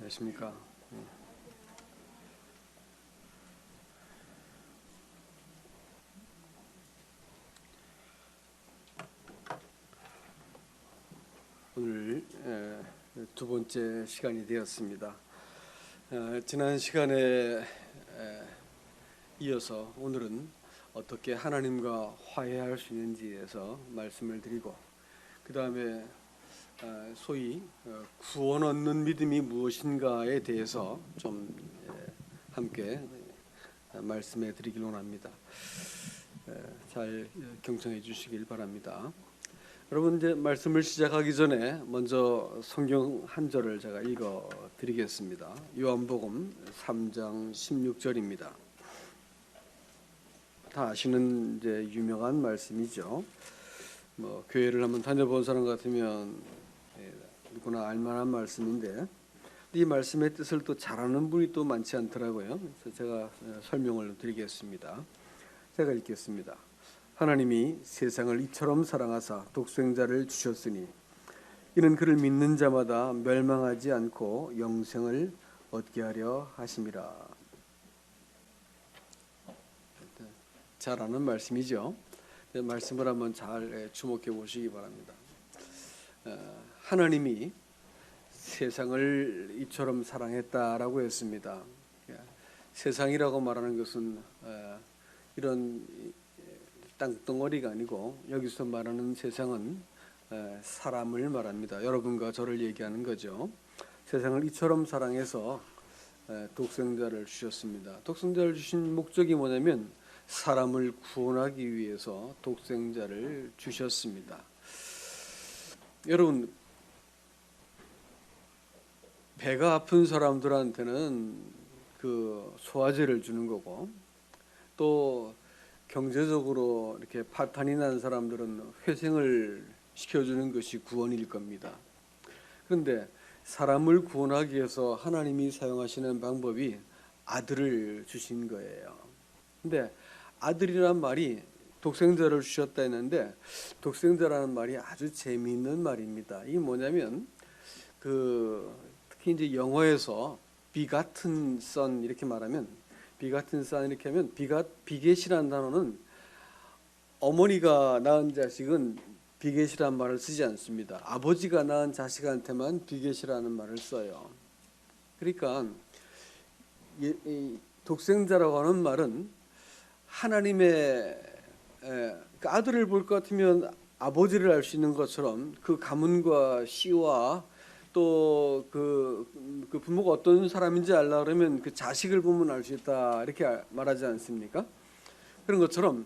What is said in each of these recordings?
안녕하십니까. 오늘 두 번째 시간이 되었습니다. 지난 시간에 이어서 오늘은 어떻게 하나님과 화해할 수 있는지에서 말씀을 드리고, 그 다음에 소위 구원 얻는 믿음이 무엇인가에 대해서 좀 함께 말씀해 드리길 원합니다. 잘 경청해 주시길 바랍니다. 여러분, 이제 말씀을 시작하기 전에 먼저 성경 한 절을 제가 읽어 드리겠습니다. 요한복음 3장 16절입니다. 다 아시는 이제 유명한 말씀이죠. 교회를 한번 다녀본 사람 같으면 누구나 알만한 말씀인데, 이 말씀의 뜻을 또 잘 아는 분이 또 많지 않더라고요. 그래서 제가 설명을 드리겠습니다. 제가 읽겠습니다. 하나님이 세상을 이처럼 사랑하사 독생자를 주셨으니 이는 그를 믿는 자마다 멸망하지 않고 영생을 얻게 하려 하심이라. 잘 아는 말씀이죠. 말씀을 한번 잘 주목해 보시기 바랍니다. 하나님이 세상을 이처럼 사랑했다라고 했습니다. 세상이라고 말하는 것은 이런 땅덩어리가 아니고, 여기서 말하는 세상은 사람을 말합니다. 여러분과 저를 얘기하는 거죠. 세상을 이처럼 사랑해서 독생자를 주셨습니다. 독생자를 주신 목적이 뭐냐면 사람을 구원하기 위해서 독생자를 주셨습니다. 여러분, 배가 아픈 사람들한테는 그 소화제를 주는 거고, 또 경제적으로 이렇게 파탄이 난 사람들은 회생을 시켜주는 것이 구원일 겁니다. 그런데 사람을 구원하기 위해서 하나님이 사용하시는 방법이 아들을 주신 거예요. 근데 아들이란 말이 독생자를 주셨다 했는데, 독생자라는 말이 아주 재미있는 말입니다. 이게 뭐냐면 특히 이제 영어에서 begotten son 이렇게 말하면, begotten son 이렇게 하면, 비겟이라는 단어는 어머니가 낳은 자식은 비겟이라는 말을 쓰지 않습니다. 아버지가 낳은 자식한테만 비겟이라는 말을 써요. 그러니까 이 독생자라고 하는 말은 하나님의 그 아들을 볼 것 같으면 아버지를 알 수 있는 것처럼, 그 가문과 씨와 또 그 부모가 어떤 사람인지 알라 그러면 그 자식을 보면 알 수 있다, 이렇게 말하지 않습니까? 그런 것처럼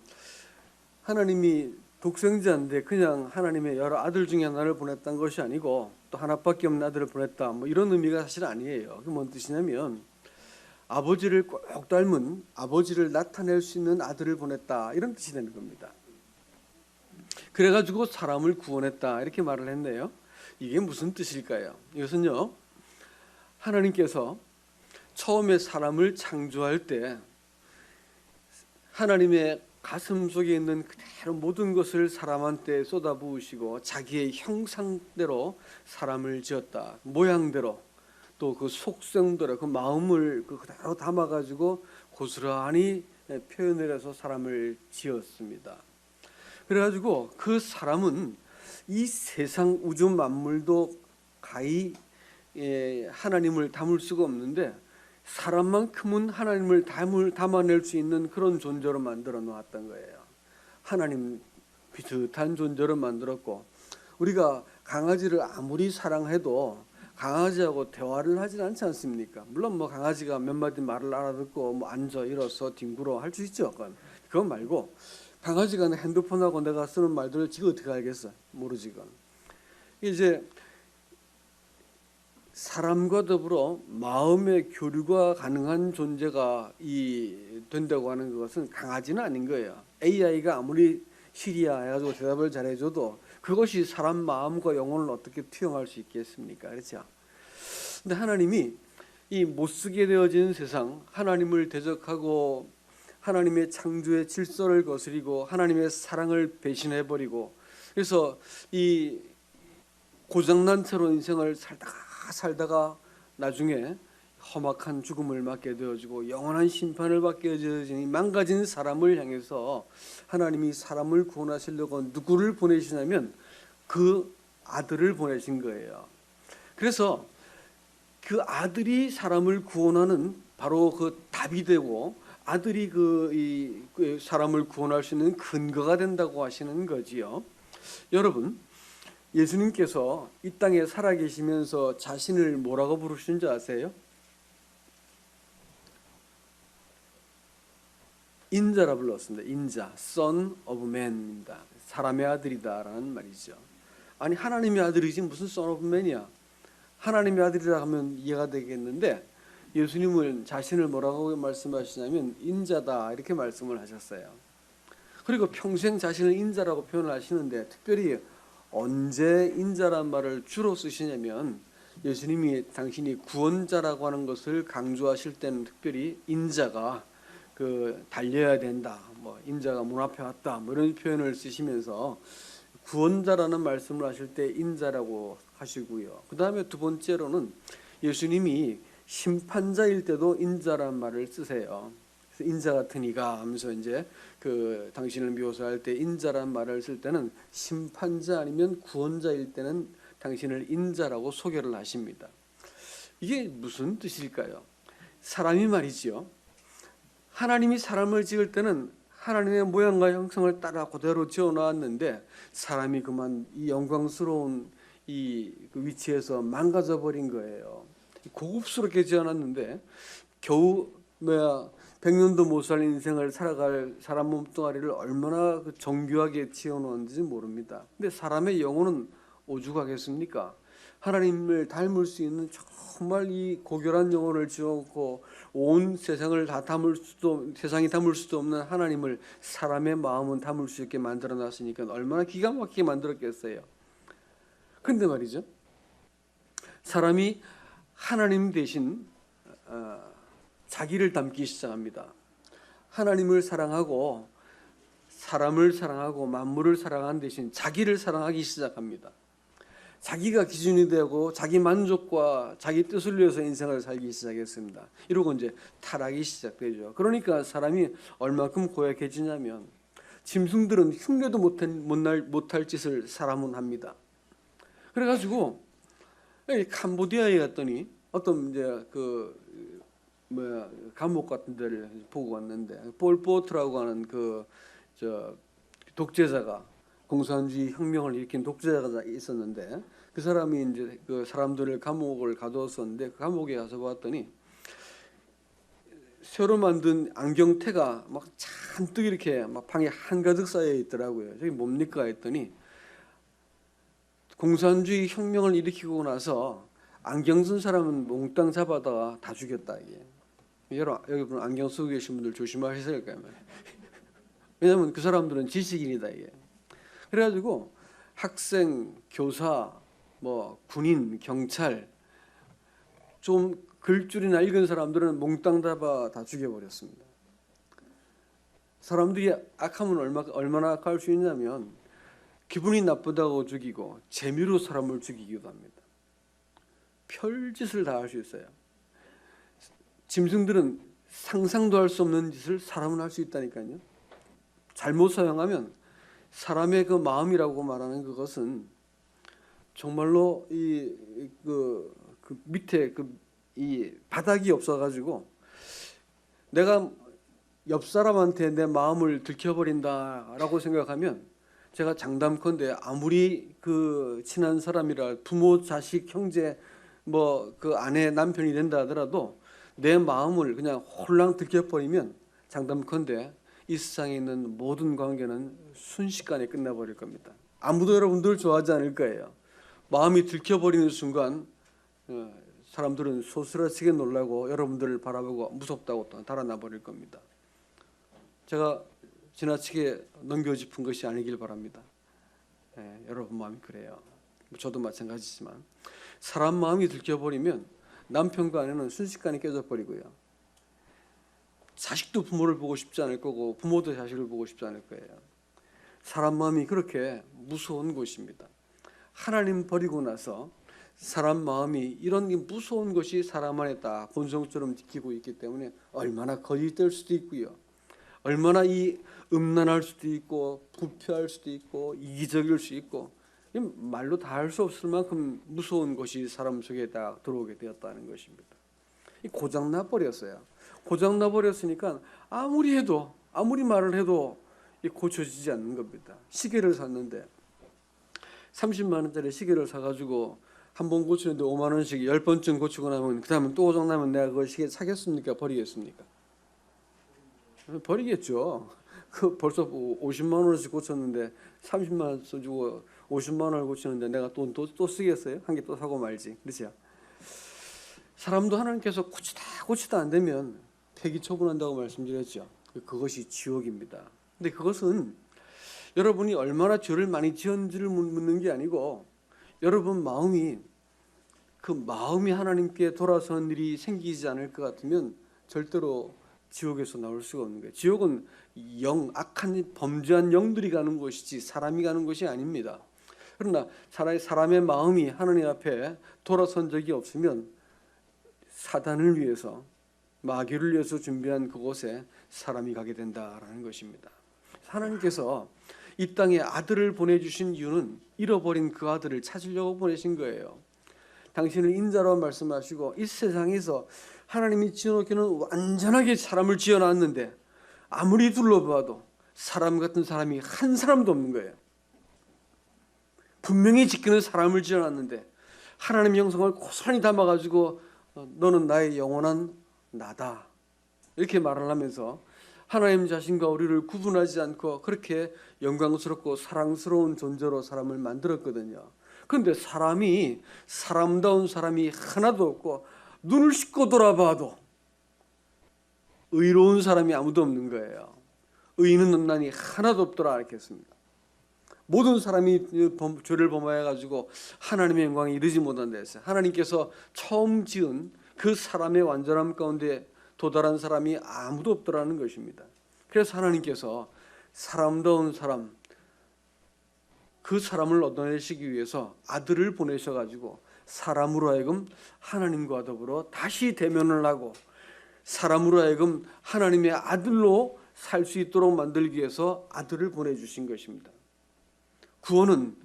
하나님이 독생자인데 그냥 하나님의 여러 아들 중에 하나를 보냈다는 것이 아니고, 또 하나밖에 없는 아들을 보냈다, 이런 의미가 사실 아니에요. 그게 뭔 뜻이냐면 아버지를 꼭 닮은, 아버지를 나타낼 수 있는 아들을 보냈다, 이런 뜻이 되는 겁니다. 그래가지고 사람을 구원했다, 이렇게 말을 했네요. 이게 무슨 뜻일까요? 이것은요, 하나님께서 처음에 사람을 창조할 때 하나님의 가슴 속에 있는 그대로 모든 것을 사람한테 쏟아부으시고 자기의 형상대로 사람을 지었다. 모양대로, 또 그 속성대로 그 마음을 그대로 담아가지고 고스란히 표현을 해서 사람을 지었습니다. 그래가지고 그 사람은 이 세상 우주 만물도 가히 하나님을 담을 수가 없는데, 사람만큼은 하나님을 담아낼 수 있는 그런 존재로 만들어 놓았던 거예요. 하나님 비슷한 존재로 만들었고, 우리가 강아지를 아무리 사랑해도 강아지하고 대화를 하진 않지 않습니까? 물론 강아지가 몇 마디 말을 알아듣고 앉아 일어서 뒹굴어 할 수 있죠. 그건 말고 강아지가 핸드폰하고 내가 쓰는 말들을 지가 어떻게 알겠어? 모르지. 그건 이제 사람과 더불어 마음의 교류가 가능한 존재가 된다고 하는 것은 강아지는 아닌 거예요. AI가 아무리 시리아 해가지고 대답을 잘해줘도 그것이 사람 마음과 영혼을 어떻게 투영할 수 있겠습니까? 그렇죠? 근데 하나님이 이 못쓰게 되어진 세상, 하나님을 대적하고 하나님의 창조의 질서를 거스리고 하나님의 사랑을 배신해버리고, 그래서 이 고장난 채로 인생을 살다가 나중에 험악한 죽음을 맞게 되어지고 영원한 심판을 받게 되어지니 망가진 사람을 향해서 하나님이 사람을 구원하시려고 누구를 보내시냐면 그 아들을 보내신 거예요. 그래서 그 아들이 사람을 구원하는 바로 그 답이 되고 아들이 그 사람을 구원할 수 있는 근거가 된다고 하시는 거지요. 여러분, 예수님께서 이 땅에 살아계시면서 자신을 뭐라고 부르시는 줄 아세요? 인자라 불렀습니다. 인자, Son of Man입니다. 사람의 아들이다라는 말이죠. 아니 하나님의 아들이지 무슨 Son of Man이야? 하나님의 아들이라 하면 이해가 되겠는데 예수님은 자신을 뭐라고 말씀하시냐면 인자다 이렇게 말씀을 하셨어요. 그리고 평생 자신을 인자라고 표현을 하시는데 특별히 언제 인자란 말을 주로 쓰시냐면 예수님이 당신이 구원자라고 하는 것을 강조하실 때는 특별히 인자가 달려야 된다, 뭐 인자가 문 앞에 왔다, 뭐 이런 표현을 쓰시면서 구원자라는 말씀을 하실 때 인자라고 하시고요. 그 다음에 두 번째로는 예수님이 심판자일 때도 인자라는 말을 쓰세요. 그래서 인자 같은 이가 하면서 이제 당신을 묘사할 때 인자라는 말을 쓸 때는 심판자 아니면 구원자일 때는 당신을 인자라고 소개를 하십니다. 이게 무슨 뜻일까요? 사람이 말이지요. 하나님이 사람을 지을 때는 하나님의 모양과 형상을 따라 그대로 지어 놨는데 사람이 그만 이 영광스러운 그 위치에서 망가져 버린 거예요. 고급스럽게 지어 놨는데 겨우 100년도 못 살 인생을 살아갈 사람 몸뚱아리를 얼마나 정교하게 지어 놓았는지 모릅니다. 근데 사람의 영혼은 오죽하겠습니까? 하나님을 닮을 수 있는 정말 이 고결한 영혼을 지어놓고 온 세상을 다 세상이 담을 수도 없는 하나님을 사람의 마음은 담을 수 있게 만들어 놨으니까 얼마나 기가 막히게 만들었겠어요. 근데 말이죠, 사람이 하나님 대신 자기를 담기 시작합니다. 하나님을 사랑하고 사람을 사랑하고 만물을 사랑한 대신 자기를 사랑하기 시작합니다. 자기가 기준이 되고 자기 만족과 자기 뜻을 위해서 인생을 살기 시작했습니다. 이러고 이제 타락이 시작되죠. 그러니까 사람이 얼마큼 고약해지냐면 짐승들은 흉내도 못할 짓을 사람은 합니다. 그래가지고 캄보디아에 갔더니 어떤 이제 감옥 같은 데를 보고 왔는데 폴포트라고 하는 독재자가 공산주의 혁명을 일으킨 독재자가 있었는데 그 사람이 이제 그 사람들을 감옥을 가두었었는데 그 감옥에 가서 봤더니 새로 만든 안경테가 막 잔뜩 이렇게 막 방에 한가득 쌓여 있더라고요. 저게 뭡니까 했더니 공산주의 혁명을 일으키고 나서 안경 쓴 사람은 몽땅 잡아다가 다 죽였다 이게. 여러분 안경 쓰고 계신 분들 조심하셔야 돼요. 왜냐하면 그 사람들은 지식인이다 이게. 그래가지고 학생, 교사, 뭐 군인, 경찰 좀 글줄이나 읽은 사람들은 몽땅 잡아 다 죽여버렸습니다. 사람들이 악하면 얼마나 악할 수 있냐면 기분이 나쁘다고 죽이고 재미로 사람을 죽이기도 합니다. 별짓을 다 할 수 있어요. 짐승들은 상상도 할 수 없는 짓을 사람은 할 수 있다니까요. 잘못 사용하면 사람의 그 마음이라고 말하는 그것은 정말로 그 밑에 이 바닥이 없어가지고 내가 옆 사람한테 내 마음을 들켜버린다라고 생각하면 제가 장담컨대 아무리 그 친한 사람이라 부모, 자식, 형제, 뭐 그 아내, 남편이 된다 하더라도 내 마음을 그냥 홀랑 들켜버리면 장담컨대 이 세상에 있는 모든 관계는 순식간에 끝나버릴 겁니다. 아무도 여러분들 좋아하지 않을 거예요. 마음이 들켜버리는 순간 사람들은 소스라치게 놀라고 여러분들을 바라보고 무섭다고 또 달아나 버릴 겁니다. 제가 지나치게 넘겨짚은 것이 아니길 바랍니다. 여러분 마음이 그래요. 저도 마찬가지지만 사람 마음이 들켜버리면 남편과 아내는 순식간에 깨져버리고요. 자식도 부모를 보고 싶지 않을 거고 부모도 자식을 보고 싶지 않을 거예요. 사람 마음이 그렇게 무서운 곳입니다. 하나님 버리고 나서 사람 마음이 이런 무서운 것이 사람 안에 다 본성처럼 지키고 있기 때문에 얼마나 거짓될 수도 있고요. 얼마나 이 음란할 수도 있고 부패할 수도 있고 이기적일 수 있고 말로 다 할 수 없을 만큼 무서운 것이 사람 속에 다 들어오게 되었다는 것입니다. 고장나 버렸어요. 고장나 버렸으니까 아무리 말을 해도 고쳐지지 않는 겁니다. 시계를 샀는데 30만 원짜리 시계를 사가지고 한 번 고치는데 5만 원씩 10번쯤 고치고 나면 그 다음에 또 고장나면 내가 그 시계 사겠습니까? 버리겠습니까? 버리겠죠. 그 벌써 50만 원씩 고쳤는데 30만 원 써주고 50만 원을 고치는데 내가 또 쓰겠어요? 한 개 또 사고 말지. 그렇죠? 사람도 하나님께서 고치다 안 되면 폐기 처분한다고 말씀드렸죠. 그것이 지옥입니다. 근데 그것은 여러분이 얼마나 죄를 많이 지었는지를 묻는 게 아니고 여러분 마음이 하나님께 돌아서는 일이 생기지 않을 것 같으면 절대로 지옥에서 나올 수가 없는 거예요. 지옥은 악한 범죄한 영들이 가는 곳이지 사람이 가는 곳이 아닙니다. 그러나 차라리 사람의 마음이 하나님 앞에 돌아선 적이 없으면 사단을 위해서 마귀를 위해서 준비한 그곳에 사람이 가게 된다라는 것입니다. 하나님께서 이 땅에 아들을 보내주신 이유는 잃어버린 그 아들을 찾으려고 보내신 거예요. 당신을 인자로 말씀하시고 이 세상에서 하나님이 지어놓기는 완전하게 사람을 지어놨는데 아무리 둘러봐도 사람 같은 사람이 한 사람도 없는 거예요. 분명히 지키는 사람을 지어놨는데 하나님의 형상을 고스란히 담아가지고 너는 나의 영원한 나다 이렇게 말을 하면서 하나님 자신과 우리를 구분하지 않고 그렇게 영광스럽고 사랑스러운 존재로 사람을 만들었거든요. 그런데 사람다운 사람이 하나도 없고 눈을 씻고 돌아봐도 의로운 사람이 아무도 없는 거예요. 의인은 너나니 하나도 없더라 이렇게 했습니다. 모든 사람이 죄를 범하여 가지고 하나님의 영광에 이르지 못한다 했어요. 하나님께서 처음 지은 그 사람의 완전함 가운데 도달한 사람이 아무도 없더라는 것입니다. 그래서 하나님께서 사람다운 사람, 그 사람을 얻어내시기 위해서 아들을 보내셔가지고 사람으로 하여금 하나님과 더불어 다시 대면을 하고 사람으로 하여금 하나님의 아들로 살 수 있도록 만들기 위해서 아들을 보내주신 것입니다. 구원은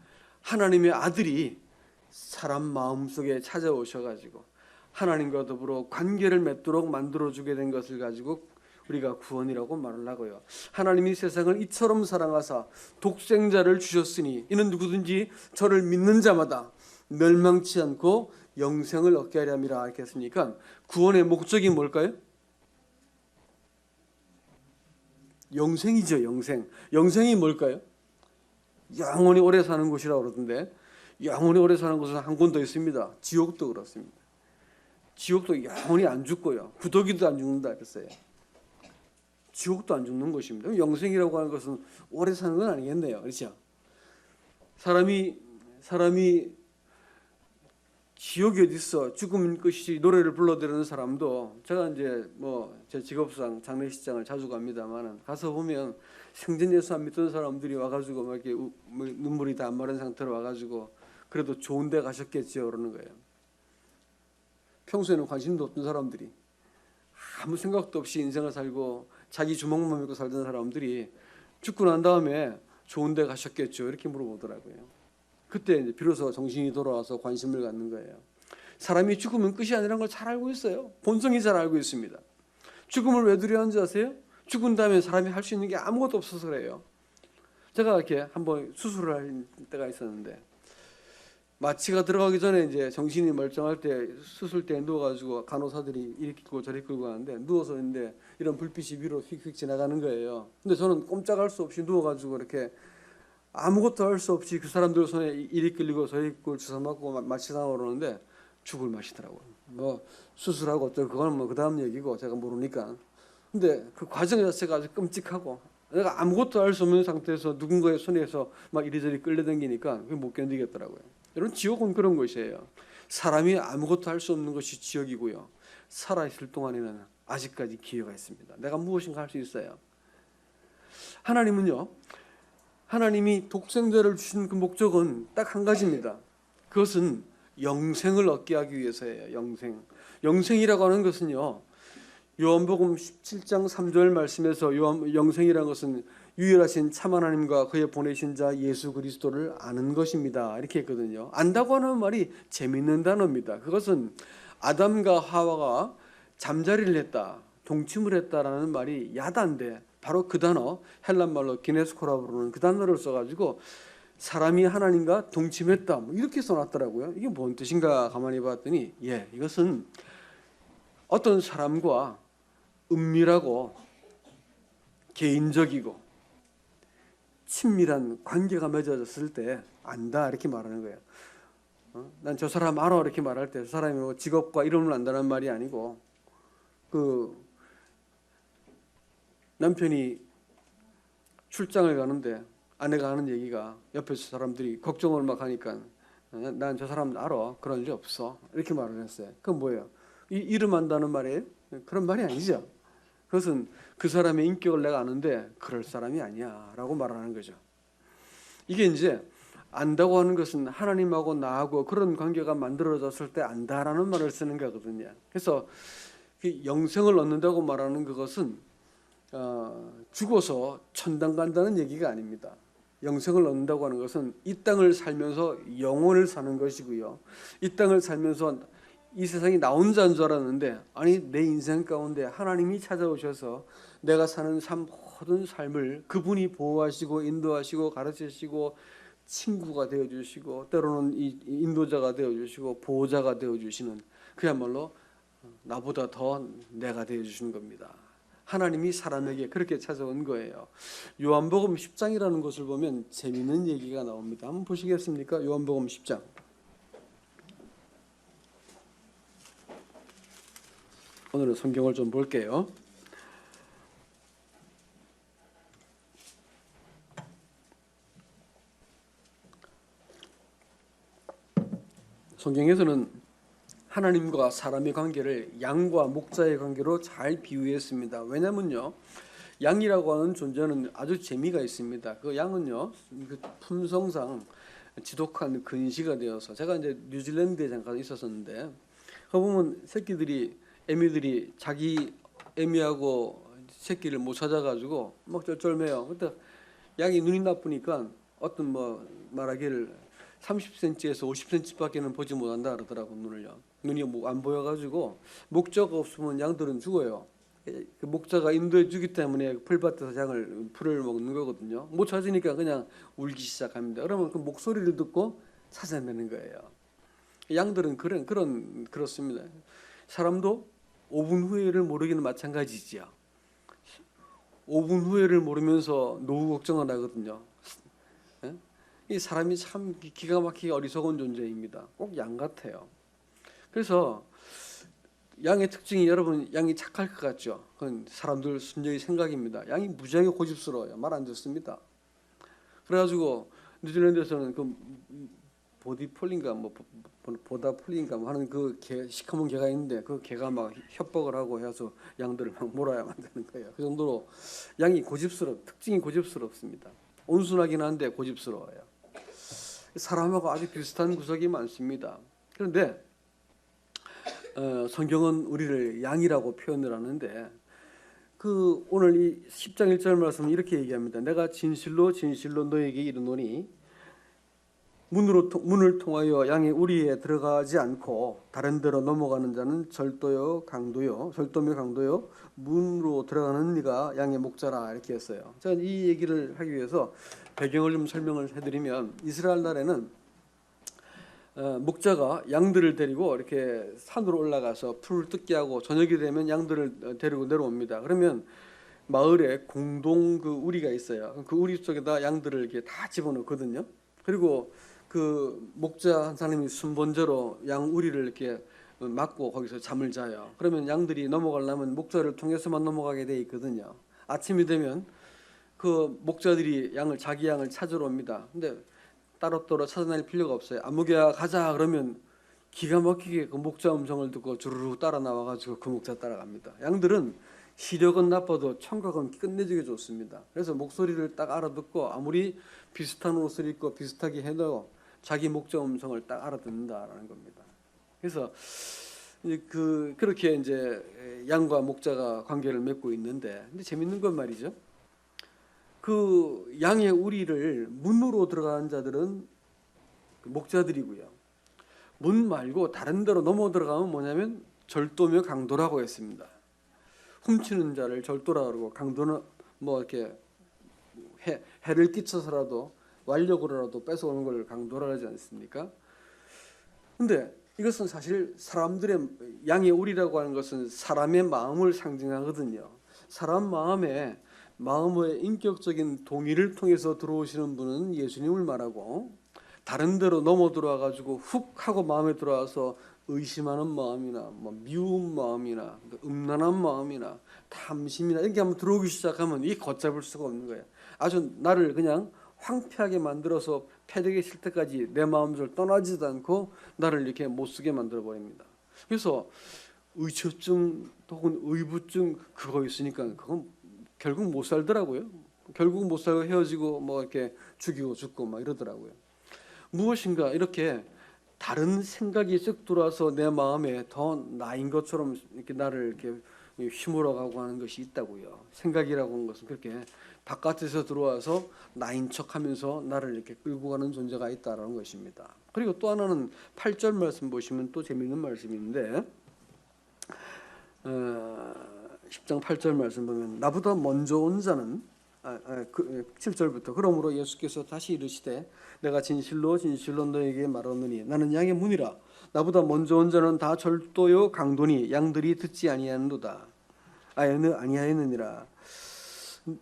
하나님의 아들이 사람 마음속에 찾아오셔가지고 하나님과 더불어 관계를 맺도록 만들어주게 된 것을 가지고 우리가 구원이라고 말을 하고요. 하나님이 세상을 이처럼 사랑하사 독생자를 주셨으니 이는 누구든지 저를 믿는 자마다 멸망치 않고 영생을 얻게 하려 함이라 이렇게 했으니까 구원의 목적이 뭘까요? 영생이죠. 영생이 뭘까요? 영원히 오래 사는 곳이라고 그러던데 영원히 오래 사는 곳은 한 곳 더 있습니다. 지옥도 그렇습니다. 지옥도 영원히 안 죽고요. 구더기도 안 죽는다 그랬어요. 지옥도 안 죽는 것입니다. 영생이라고 하는 것은 오래 사는 건 아니겠네요. 그렇죠? 사람이 지옥이 어디 있어? 죽음인 것이 노래를 불러드리는 사람도 제가 이제 제 직업상 장례식장을 자주 갑니다만 가서 보면 생전 예수 안 믿던 사람들이 와가지고 막 이렇게 눈물이 다 안 마른 상태로 와가지고 그래도 좋은 데 가셨겠죠 그러는 거예요. 평소에는 관심도 없던 사람들이 아무 생각도 없이 인생을 살고 자기 주먹만 믿고 살던 사람들이 죽고 난 다음에 좋은 데 가셨겠죠 이렇게 물어보더라고요. 그때 이제 비로소 정신이 돌아와서 관심을 갖는 거예요. 사람이 죽으면 끝이 아니라는 걸 잘 알고 있어요. 본성이 잘 알고 있습니다. 죽음을 왜 두려워하는지 아세요? 죽은 다음에 사람이 할 수 있는 게 아무것도 없어서 그래요. 제가 이렇게 한번 수술을 할 때가 있었는데 마취가 들어가기 전에 이제 정신이 멀쩡할 때 수술대에 누워가지고 간호사들이 이렇게 끌고 저렇게 끌고 가는데 누워서 있는데 이런 불빛이 위로 휙휙 지나가는 거예요. 근데 저는 꼼짝할 수 없이 누워가지고 이렇게 아무것도 할 수 없이 그 사람들 손에 이리 끌리고 저리 끌고 주사 맞고 마취당하고 그러는데 죽을 맛이더라고요. 수술하고 어쩌고 그건 그 다음 얘기고 제가 모르니까. 근데 그 과정 자체가 아주 끔찍하고 내가 아무것도 할 수 없는 상태에서 누군가의 손에서 막 이리저리 끌려다니니까 그게 못 견디겠더라고요. 여러분 지옥은 그런 것이에요. 사람이 아무것도 할 수 없는 것이 지옥이고요. 살아있을 동안에는 아직까지 기회가 있습니다. 내가 무엇인가 할 수 있어요. 하나님은요. 하나님이 독생자를 주신 그 목적은 딱 한 가지입니다. 그것은 영생을 얻게 하기 위해서예요. 영생이라고 하는 것은요, 요한복음 17장 3절 말씀에서 영생이라는 것은 유일하신 참 하나님과 그의 보내신 자 예수 그리스도를 아는 것입니다. 이렇게 했거든요. 안다고 하는 말이 재밌는 단어입니다. 그것은 아담과 하와가 잠자리를 했다, 동침을 했다라는 말이 야단데, 바로 그 단어, 헬란말로 기네스코라 부르는 그 단어를 써가지고 사람이 하나님과 동침했다, 이렇게 써놨더라고요. 이게 뭔 뜻인가 가만히 봤더니, 이것은 어떤 사람과 은밀하고 개인적이고 친밀한 관계가 맺어졌을 때 안다, 이렇게 말하는 거예요. 난 저 사람 알아, 이렇게 말할 때 저 사람이 뭐 직업과 이름을 안다는 말이 아니고, 그 남편이 출장을 가는데 아내가 하는 얘기가 옆에서 사람들이 걱정을 막 하니까 난 저 사람 알아, 그런 일 없어, 이렇게 말을 했어요. 그건 뭐예요? 이름 안다는 말이에요? 그런 말이 아니죠. 그것은 그 사람의 인격을 내가 아는데 그럴 사람이 아니야 라고 말하는 거죠. 이게 이제 안다고 하는 것은 하나님하고 나하고 그런 관계가 만들어졌을 때 안다라는 말을 쓰는 거거든요. 그래서 그 영생을 얻는다고 말하는 그것은 죽어서 천당 간다는 얘기가 아닙니다. 영생을 얻는다고 하는 것은 이 땅을 살면서 영원을 사는 것이고요, 이 땅을 살면서 이 세상이 나 혼자인 줄 알았는데, 아니 내 인생 가운데 하나님이 찾아오셔서 내가 사는 모든 삶을 그분이 보호하시고 인도하시고 가르치시고 친구가 되어주시고 때로는 인도자가 되어주시고 보호자가 되어주시는, 그야말로 나보다 더 내가 되어주시는 겁니다. 하나님이 사람에게 그렇게 찾아온 거예요. 요한복음 10장이라는 것을 보면 재미있는 얘기가 나옵니다. 한번 보시겠습니까? 요한복음 10장. 오늘은 성경을 좀 볼게요. 성경에서는 하나님과 사람의 관계를 양과 목자의 관계로 잘 비유했습니다. 왜냐면요, 양이라고 하는 존재는 아주 재미가 있습니다. 그 양은요, 그 품성상 지독한 근시가 되어서, 제가 이제 뉴질랜드에 잠깐 있었었는데, 그 보면 애미들이 자기 애미하고 새끼를 못 찾아가지고 막 쩔쩔매요. 근데 양이 눈이 나쁘니까 어떤 말하기를 30cm에서 50cm밖에는 보지 못한다 그러더라고. 눈이 안 보여가지고 목자가 없으면 양들은 죽어요. 그 목자가 인도해 주기 때문에 풀밭에서 풀을 먹는 거거든요. 못 찾으니까 그냥 울기 시작합니다. 그러면 그 목소리를 듣고 찾아내는 거예요. 양들은 그렇습니다. 사람도 5분 후회를 모르기는 마찬가지지요. 5분 후회를 모르면서 노후 걱정을 하거든요. 이 사람이 참 기가 막히게 어리석은 존재입니다. 꼭 양 같아요. 그래서 양의 특징이, 여러분 양이 착할 것 같죠? 그건 사람들 순전히 생각입니다. 양이 무지하게 고집스러워요. 말 안 듣습니다. 그래가지고 뉴질랜드에서는 그 보디폴린가 보다폴린가 하는 그 시커먼 개가 있는데, 그 개가 막 협박을 하고 해서 양들을 막 몰아야 만드는 거예요. 그 정도로 양이 특징이 고집스럽습니다. 온순하긴 한데 고집스러워요. 사람하고 아주 비슷한 구석이 많습니다. 그런데 성경은 우리를 양이라고 표현을 하는데, 그 오늘 이 10장 1절 말씀은 이렇게 얘기합니다. 내가 진실로 진실로 너에게 이르노니 문을 통하여 양의 우리에 들어가지 않고 다른 데로 넘어가는 자는 절도며 강도요 문으로 들어가는 네가 양의 목자라, 이렇게 했어요. 제가 이 얘기를 하기 위해서 배경을 좀 설명을 해드리면, 이스라엘 나라에는 목자가 양들을 데리고 이렇게 산으로 올라가서 풀을 뜯게 하고 저녁이 되면 양들을 데리고 내려옵니다. 그러면 마을에 공동 그 우리가 있어요. 그 우리 속에다 양들을 이렇게 다 집어넣거든요. 그리고 그 목자 한 사람이 순번제로 양 우리를 이렇게 막고 거기서 잠을 자요. 그러면 양들이 넘어가려면 목자를 통해서만 넘어가게 돼 있거든요. 아침이 되면 그 목자들이 자기 양을 찾으러 옵니다. 근데 따로따로 찾아낼 필요가 없어요. 아무개야 가자 그러면 기가 막히게 그 목자 음성을 듣고 주르륵 따라 나와가지고 그 목자 따라갑니다. 양들은 시력은 나빠도 청각은 끝내주게 좋습니다. 그래서 목소리를 딱 알아듣고 아무리 비슷한 옷을 입고 비슷하게 해도 자기 목자 음성을 딱 알아듣는다라는 겁니다. 그래서 그렇게 이제 양과 목자가 관계를 맺고 있는데, 근데 재밌는 건 말이죠. 그 양의 우리를 문으로 들어가는 자들은 그 목자들이고요. 문 말고 다른 데로 넘어 들어가면 뭐냐면 절도며 강도라고 했습니다. 훔치는 자를 절도라 그러고, 강도는 뭐 이렇게 해를 끼쳐서라도 완력으로라도 뺏어오는 걸 강도라 하지 않습니까? 근데 이것은 사실 사람들의 양의 우리라고 하는 것은 사람의 마음을 상징하거든요. 사람 마음의 인격적인 동의를 통해서 들어오시는 분은 예수님을 말하고, 다른 데로 넘어 들어와 가지고 훅 하고 마음에 들어와서 의심하는 마음이나 뭐 미운 마음이나 음란한 마음이나 탐심이나 이렇게 한번 들어오기 시작하면 이 걷잡을 수가 없는 거예요. 아주 나를 그냥 황폐하게 만들어서 패되기 싫을 때까지 내 마음을 떠나지도 않고 나를 이렇게 못쓰게 만들어 버립니다. 그래서 의처증 혹은 의부증 그거 있으니까 그건 결국 못 살더라고요. 결국 못 살고 헤어지고 뭐 이렇게 죽이고 죽고 막 이러더라고요. 무엇인가 이렇게 다른 생각이 쓱 들어와서 내 마음에 더 나인 것처럼 이렇게 나를 이렇게 휘몰아가고 하는 것이 있다고요. 생각이라고 하는 것은 그렇게 바깥에서 들어와서 나인 척하면서 나를 이렇게 끌고 가는 존재가 있다라는 것입니다. 그리고 또 하나는 8절 말씀 보시면 또 재미있는 말씀인데, 10장 8절 말씀 보면 나보다 먼저 온 자는 7절부터 그러므로 예수께서 다시 이르시되 내가 진실로 진실로 너에게 말하노니 나는 양의 문이라. 나보다 먼저 온 자는 다 절도요 강도니 양들이 듣지 아니하였느니라.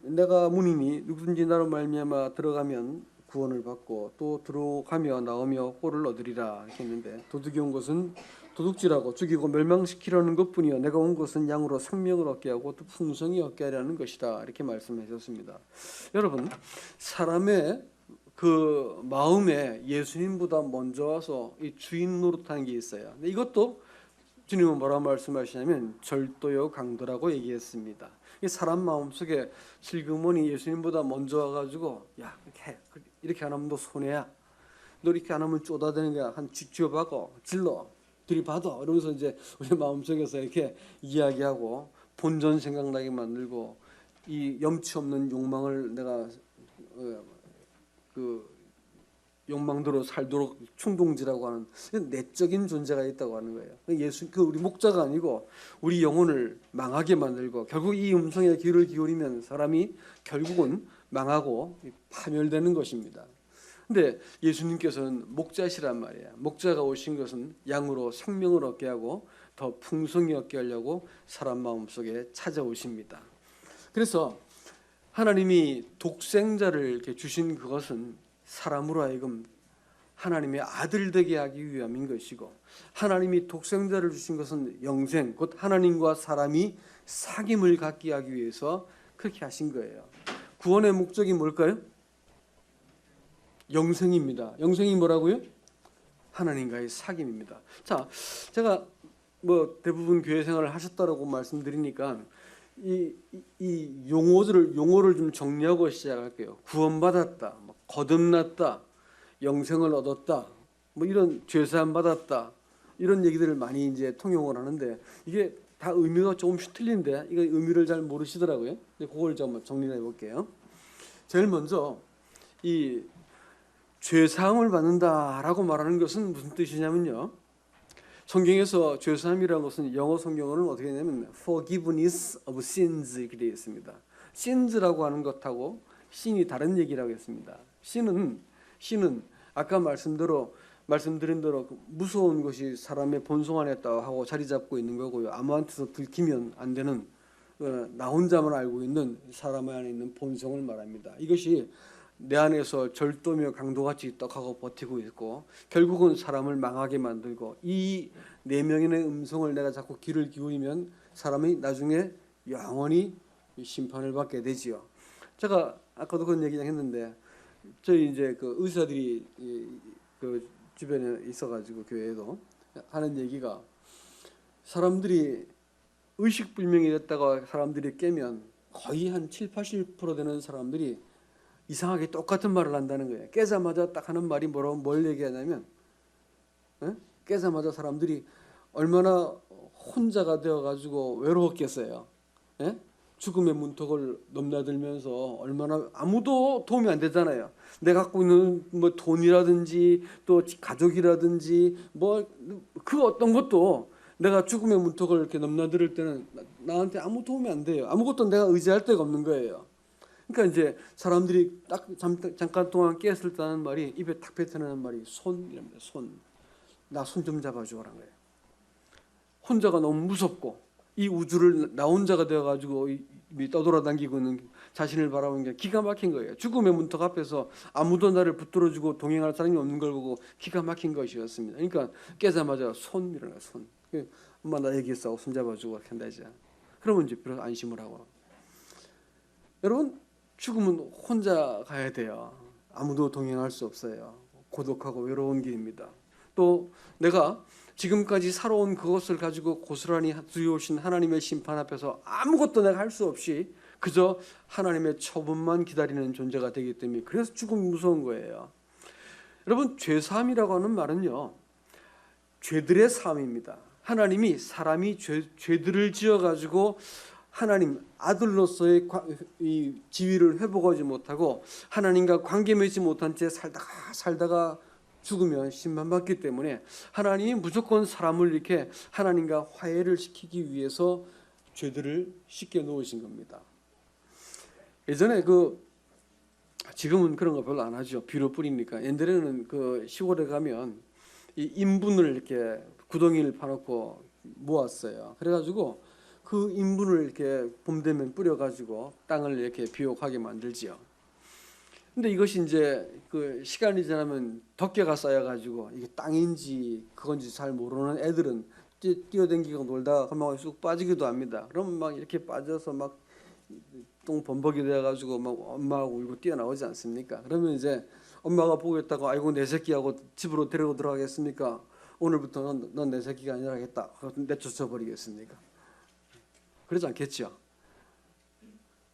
내가 문이니 누구든지 나로 말미암아 들어가면 구원을 받고 또 들어가며 나오며 꼴을 얻으리라 이렇게 했는데, 도둑이 온 것은 도둑질하고 죽이고 멸망시키려는 것뿐이요 내가 온 것은 양으로 생명을 얻게 하고 또 풍성히 얻게 하려는 것이다 이렇게 말씀하셨습니다. 여러분, 사람의 그 마음에 예수님보다 먼저 와서 이 주인 노릇하는 게 있어요. 근데 이것도 주님은 뭐라고 말씀하시냐면 절도요 강도라고 얘기했습니다. 이 사람 마음속에 슬그머니 예수님보다 먼저 와가지고 야 이렇게 안 하면 너 손해야, 너 이렇게 안 하면 쪼다대는 거야, 한 쥐어박어 질러 들이받아 이러면서 이제 우리 마음속에서 이렇게 이야기하고 본전 생각나게 만들고 이 염치 없는 욕망을 내가 그 욕망대로 살도록 충동질하고 하는 내적인 존재가 있다고 하는 거예요. 예수 우리 목자가 아니고 우리 영혼을 망하게 만들고, 결국 이 음성에 귀를 기울이면 사람이 결국은 망하고 파멸되는 것입니다. 근데 예수님께서는 목자시란 말이에요. 목자가 오신 것은 양으로 생명을 얻게 하고 더 풍성히 얻게 하려고 사람 마음속에 찾아오십니다. 그래서 하나님이 독생자를 이렇게 주신 그것은 사람으로 하여금 하나님의 아들 되게 하기 위함인 것이고, 하나님이 독생자를 주신 것은 영생, 곧 하나님과 사람이 사귐을 갖게 하기 위해서 그렇게 하신 거예요. 구원의 목적이 뭘까요? 영생입니다. 영생이 뭐라고요? 하나님과의 사귐입니다. 자, 제가 뭐 대부분 교회 생활을 하셨다라고 말씀드리니까 이 용어를 좀 정리하고 시작할게요. 구원받았다, 거듭났다, 영생을 얻었다, 뭐 이런 죄사함 받았다, 이런 얘기들을 많이 이제 통용을 하는데 이게 다 의미가 조금씩 틀린데 이거 의미를 잘 모르시더라고요. 그걸 좀 정리해 볼게요. 제일 먼저 이 죄사함을 받는다라고 말하는 것은 무슨 뜻이냐면요. 성경에서 죄사함이라는 것은 영어 성경어는 어떻게 되냐면 forgiveness of sins 이렇게 되어 있습니다. sins라고 하는 것하고 sin이 다른 얘기라고 했습니다. sin은 아까 말씀드린 대로 무서운 것이 사람의 본성 안에 있다 하고 자리 잡고 있는 거고요. 아무한테서 들키면 안 되는 나 혼자만 알고 있는 사람 안에 있는 본성을 말합니다. 이것이 내 안에서 절도며 강도같이 떡하고 버티고 있고 결국은 사람을 망하게 만들고, 이 네 명의 음성을 내가 자꾸 귀를 기울이면 사람이 나중에 영원히 심판을 받게 되지요. 제가 아까도 그런 얘기 했는데 저희 이제 그 의사들이 그 주변에 있어가지고 교회에도 하는 얘기가, 사람들이 의식불명이 됐다가 사람들이 깨면 거의 한 70-80% 되는 사람들이 이상하게 똑같은 말을 한다는 거예요. 깨자마자 딱 하는 말이 뭐라고 뭘 얘기하냐면, 깨자마자 사람들이 얼마나 혼자가 되어가지고 외로웠겠어요. 예? 죽음의 문턱을 넘나들면서 얼마나 아무도 도움이 안 되잖아요. 내가 갖고 있는 뭐 돈이라든지 또 가족이라든지 뭐 그 어떤 것도 내가 죽음의 문턱을 이렇게 넘나들 때는 나한테 아무 도움이 안 돼요. 아무것도 내가 의지할 데가 없는 거예요. 그러니까 이제 사람들이 딱 잠깐 동안 깼을 때 하는 말이, 입에 탁 뱉어내는 말이 손이랍니다. 손. 나 손 좀 잡아주라는 거예요. 혼자가 너무 무섭고 이 우주를 나 혼자가 되어가지고 떠돌아다니고 있는 자신을 바라보는 게 기가 막힌 거예요. 죽음의 문턱 앞에서 아무도 나를 붙들어주고 동행할 사람이 없는 걸 보고 기가 막힌 것이었습니다. 그러니까 깨자마자 손이라는 거예요. 손. 엄마 나 여기 있어. 손 잡아주고 한다 이제. 그러면 이제 비로소 안심을 하고. 여러분, 죽음은 혼자 가야 돼요. 아무도 동행할 수 없어요. 고독하고 외로운 길입니다. 또 내가 지금까지 살아온 그것을 가지고 고스란히 두려우신 하나님의 심판 앞에서 아무것도 내가 할 수 없이 그저 하나님의 처분만 기다리는 존재가 되기 때문에, 그래서 죽음이 무서운 거예요. 여러분, 죄사함이라고 하는 말은요, 죄들의 사함입니다. 하나님이 사람이 죄들을 지어가지고 하나님 아들로서의 이 지위를 회복하지 못하고 하나님과 관계 맺지 못한 채 살다가 죽으면 심판받기 때문에 하나님이 무조건 사람을 이렇게 하나님과 화해를 시키기 위해서 죄들을 씻겨 놓으신 겁니다. 예전에 지금은 그런 거 별로 안 하죠. 비료 뿌리니까. 옛날에는 시골에 가면 이 인분을 이렇게 구덩이를 파놓고 모았어요. 그래가지고 그 인분을 이렇게 봄 되면 뿌려가지고 땅을 이렇게 비옥하게 만들지요. 근데 이것이 이제 시간이 지나면 덮개가 쌓여가지고 이게 땅인지 그건지 잘 모르는 애들은 뛰어댕기고 놀다가 금방 쑥 빠지기도 합니다. 그러면 막 이렇게 빠져서 막 똥 범벅이 돼가지고 막 엄마하고 울고 뛰어나오지 않습니까? 그러면 이제 엄마가 보고 있다가 아이고 내 새끼하고 집으로 데리고 들어가겠습니까? 오늘부터 넌 내 새끼가 아니라겠다. 내쫓아 버리겠습니까? 그러지 않겠죠.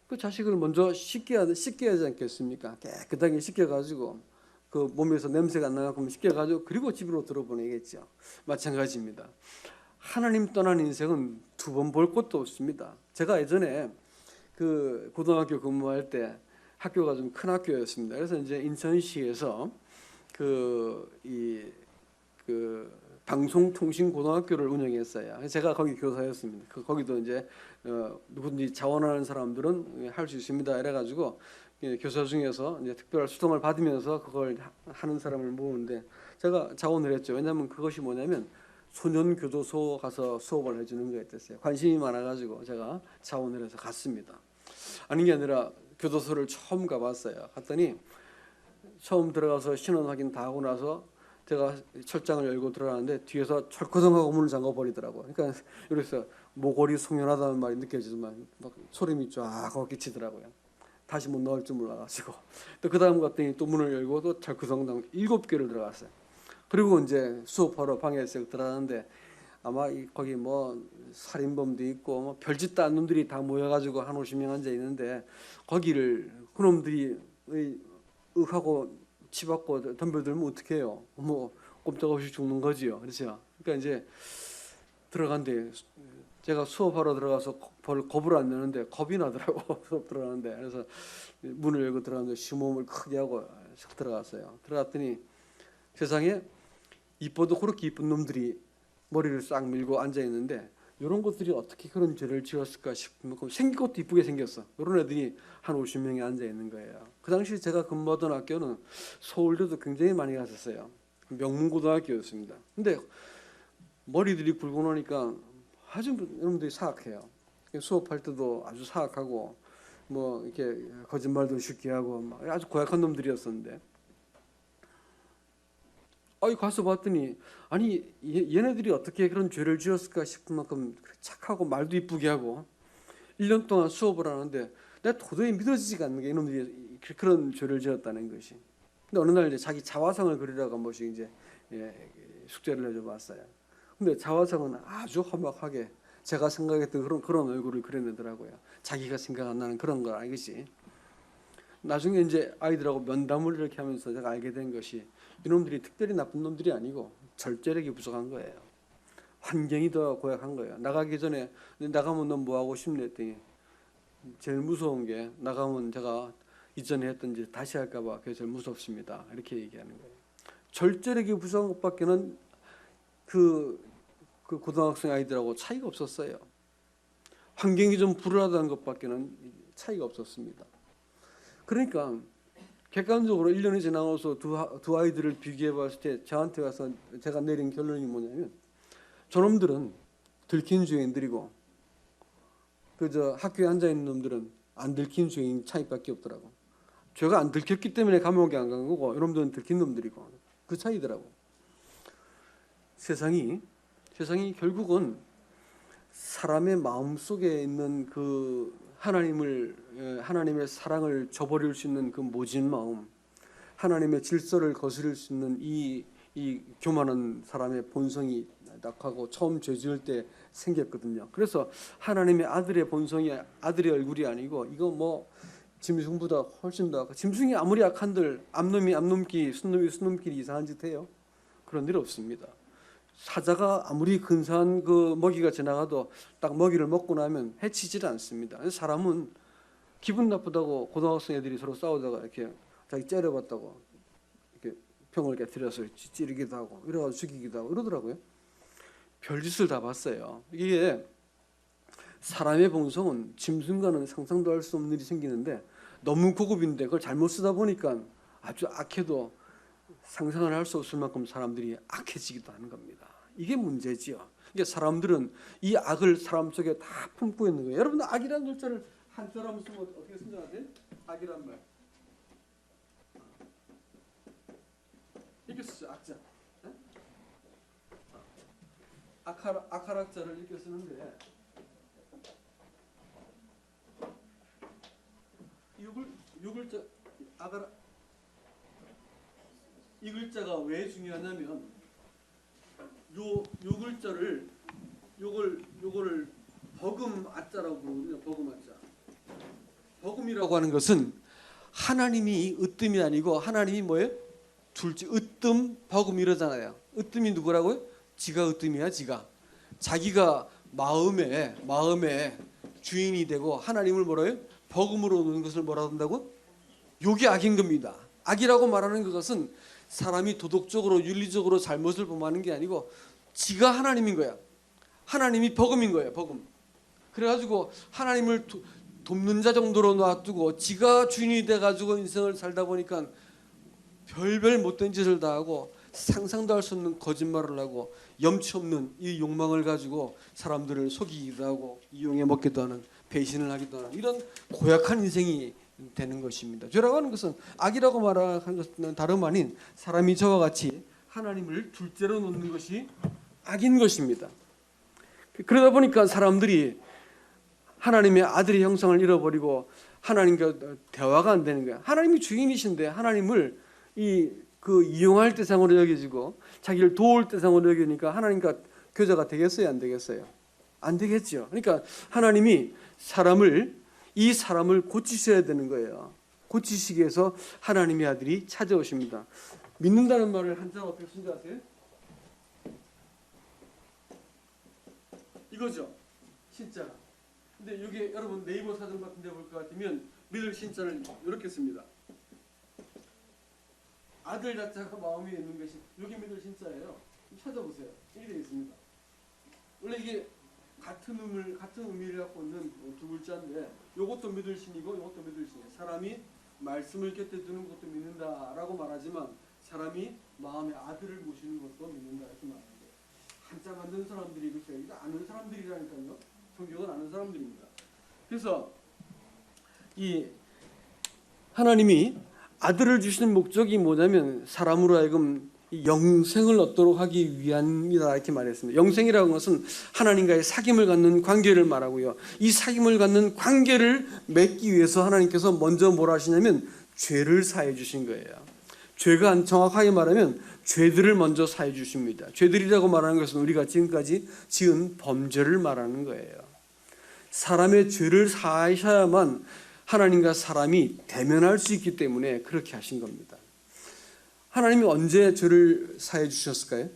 그 자식을 먼저 씻게 하지 않겠습니까? 깨끗하게 씻겨가지고 그 몸에서 냄새가 안 나가고 씻겨가지고 그리고 집으로 들어보내겠죠. 마찬가지입니다. 하나님 떠난 인생은 두 번 볼 것도 없습니다. 제가 예전에 고등학교 근무할 때 학교가 좀 큰 학교였습니다. 그래서 이제 인천시에서 방송통신고등학교를 운영했어요. 제가 거기 교사였습니다. 거기도 이제 누구든지 자원하는 사람들은 할 수 있습니다. 이래가지고 교사 중에서 이제 특별 수당을 받으면서 그걸 하는 사람을 모으는데 제가 자원을 했죠. 왜냐하면 그것이 뭐냐면 소년교도소 가서 수업을 해주는 거였어요. 관심이 많아가지고 제가 자원을 해서 갔습니다. 아닌 게 아니라 교도소를 처음 가봤어요. 갔더니 처음 들어가서 신원 확인 다 하고 나서 제가 철장을 열고 들어가는데 뒤에서 철커덩하고 문을 잠가 버리더라고요. 그러니까 이래서 모골이 송연하다는 말이 느껴지지만 막 소름이 쫙 끼치더라고요. 다시 못 나올 줄 몰라가지고 또 그 다음 갔더니 또 문을 열고 또 철커덩 7개를 들어갔어요. 그리고 이제 수업하러 방에 쓱 들어가는데 아마 거기 뭐 살인범도 있고 뭐 별짓 다 놈들이 다 모여가지고 한 50명 앉아 있는데 거기를 그놈들이 하고 치받고 덤벼들면 어떻게 해요? 뭐 꼼짝없이 죽는 거지요. 그렇죠? 그러니까 이제 들어간데 제가 수업하러 들어가서 겁을 안 내는데 겁이 나더라고. 수업 들어가는데. 그래서 문을 열고 들어가는데 심호흡을 크게 하고 싹 들어갔어요. 들어갔더니 세상에 이뻐도 그렇게 이쁜 놈들이 머리를 싹 밀고 앉아 있는데 이런 것들이 어떻게 그런 죄를 지었을까 싶으면 생긴 것도 이쁘게 생겼어. 이런 애들이 한 50명이 앉아 있는 거예요. 그 당시 제가 근무하던 학교는 서울대도 굉장히 많이 갔었어요. 명문고등학교였습니다. 근데 머리들이 굵고 나니까 아주 여러분들이 사악해요. 수업할 때도 아주 사악하고 뭐 이렇게 거짓말도 쉽게 하고 아주 고약한 놈들이었었는데 가서 봤더니 아니 얘네들이 어떻게 그런 죄를 지었을까 싶은 만큼 착하고 말도 이쁘게 하고 1년 동안 수업을 하는데 내가 도저히 믿어지지가 않는 게 이놈들이 그런 죄를 지었다는 것이. 근데 어느 날 이제 자기 자화상을 그리라고 한 번씩 이제 숙제를 해줘 봤어요. 근데 자화상은 아주 험악하게 제가 생각했던 그런 얼굴을 그려내더라고요. 자기가 생각 안 나는 그런 걸 알겠지. 나중에 이제 아이들하고 면담을 이렇게 하면서 제가 알게 된 것이 이놈들이 특별히 나쁜 놈들이 아니고 절제력이 부족한 거예요. 환경이 더 고약한 거예요. 나가기 전에 나가면 너 뭐 하고 싶니 했더니 제일 무서운 게 나가면 제가 이전에 했던 짓 다시 할까 봐 그게 제일 무섭습니다. 이렇게 얘기하는 거예요. 절제력이 부족한 것밖에는 그 고등학생 아이들하고 차이가 없었어요. 환경이 좀 불안하다는 것밖에는 차이가 없었습니다. 그러니까 객관적으로 1년이 지나서 두 아이들을 비교해 봤을 때 저한테 와서 제가 내린 결론이 뭐냐면 저놈들은 들킨 죄인들이고 그저 학교에 앉아 있는 놈들은 안 들킨 죄인 차이밖에 없더라고. 죄가 안 들켰기 때문에 감옥에 안 간 거고 이놈들은 들킨 놈들이고 그 차이더라고. 세상이 결국은 사람의 마음 속에 있는 그 하나님의 사랑을 저버릴 수 있는 그 모진 마음, 하나님의 질서를 거스릴 수 있는 이 교만한 사람의 본성이 낙하고 처음 죄 지을 때 생겼거든요. 그래서 하나님의 아들의 본성이 아들의 얼굴이 아니고 이거 뭐 짐승보다 훨씬 더 짐승이 아무리 약한들 암놈이 암놈끼리 순놈이 순놈끼리 이상한 짓 해요. 그런 일 없습니다. 사자가 아무리 근사한 그 먹이가 지나가도 딱 먹이를 먹고 나면 해치질 않습니다. 사람은 기분 나쁘다고 고등학생 애들이 서로 싸우다가 이렇게 자기 째려봤다고 이렇게 병을 깨뜨려서 찌르기도 하고 이래가지고 죽이기도 하고 이러더라고요. 별짓을 다 봤어요. 이게 사람의 본성은 짐승과는 상상도 할 수 없는 일이 생기는데 너무 고급인데 그걸 잘못 쓰다 보니까 아주 악해도 상상을 할 수 없을 만큼 사람들이 악해지기도 하는 겁니다. 이게 문제지요. 그러니까 사람들은 이 악을 사람 속에 다 품고 있는 거예요. 여러분 악이라는 글자를 한자로 쓰면 어떻게 쓴 줄 아세요? 악이란 말 이렇게 쓰죠. 악자. 악하락자를 이렇게 쓰는데 이 글자가 왜 중요하냐면 요 글자를 요거를 버금 아자라고 부르거든요. 버금 아자. 버금이라고 하는 것은 하나님이 으뜸이 아니고 하나님이 뭐예요? 둘째 으뜸 버금 이러잖아요. 으뜸이 누구라고요? 지가 으뜸이야. 자기가 마음에 주인이 되고 하나님을 뭐라요? 버금으로 놓는 것을 뭐라 한다고? 요게 악인 겁니다. 악이라고 말하는 것은 사람이 도덕적으로 윤리적으로 잘못을 범하는 게 아니고 지가 하나님인 거야. 하나님이 버금인 거예요. 버금. 그래가지고 하나님을 돕는 자 정도로 놔두고 지가 주인이 돼가지고 인생을 살다 보니까 별별 못된 짓을 다 하고 상상도 할 수 없는 거짓말을 하고 염치 없는 이 욕망을 가지고 사람들을 속이기도 하고 이용해 먹기도 하는 배신을 하기도 하는 이런 고약한 인생이 되는 것입니다. 죄라고 하는 것은 악이라고 말하는 것은 다름 아닌 사람이 저와 같이 하나님을 둘째로 놓는 것이 악인 것입니다. 그러다 보니까 사람들이 하나님의 아들의 형상을 잃어버리고 하나님과 대화가 안 되는 거야. 하나님이 주인이신데 하나님을 이용할 대상으로 여겨지고 자기를 도울 대상으로 여기니까 하나님과 교제가 되겠어요? 안 되겠어요? 안 되겠죠. 그러니까 하나님이 이 사람을 고치셔야 되는 거예요. 고치시기 위해서 하나님의 아들이 찾아오십니다. 믿는다는 말을 한자로 어떻게 쓴지 아세요? 이거죠. 신자가. 근데 여기 여러분 네이버 사전 같은 데 볼 것 같으면 믿을 신자를 이렇게 씁니다. 아들 자체가 마음에 있는 것이 여기 믿을 신자예요. 찾아보세요. 이게 되어 있습니다. 원래 이게 같은 의미를 갖고 있는 두 글자인데 이것도 믿을 신이고 이것도 믿을 신이에요. 사람이 말씀을 곁에 두는 것도 믿는다라고 말하지만 사람이 마음의 아들을 모시는 것도 믿는다 이렇게 말하는 거예요. 한자 만든 사람들이 글쎄요. 이거 아는 사람들이라니까요. 성경은 아는 사람들입니다. 그래서 이 하나님이 아들을 주시는 목적이 뭐냐면 사람으로 하여금 영생을 얻도록 하기 위함이다 이렇게 말했습니다. 영생이라는 것은 하나님과의 사귐을 갖는 관계를 말하고요. 이 사귐을 갖는 관계를 맺기 위해서 하나님께서 먼저 뭘 하시냐면 죄를 사해 주신 거예요. 죄가 정확하게 말하면 죄들을 먼저 사해 주십니다. 죄들이라고 말하는 것은 우리가 지금까지 지은 범죄를 말하는 거예요. 사람의 죄를 사하셔야만 하나님과 사람이 대면할 수 있기 때문에 그렇게 하신 겁니다. 하나님이 언제 죄를 사해 주셨을까요?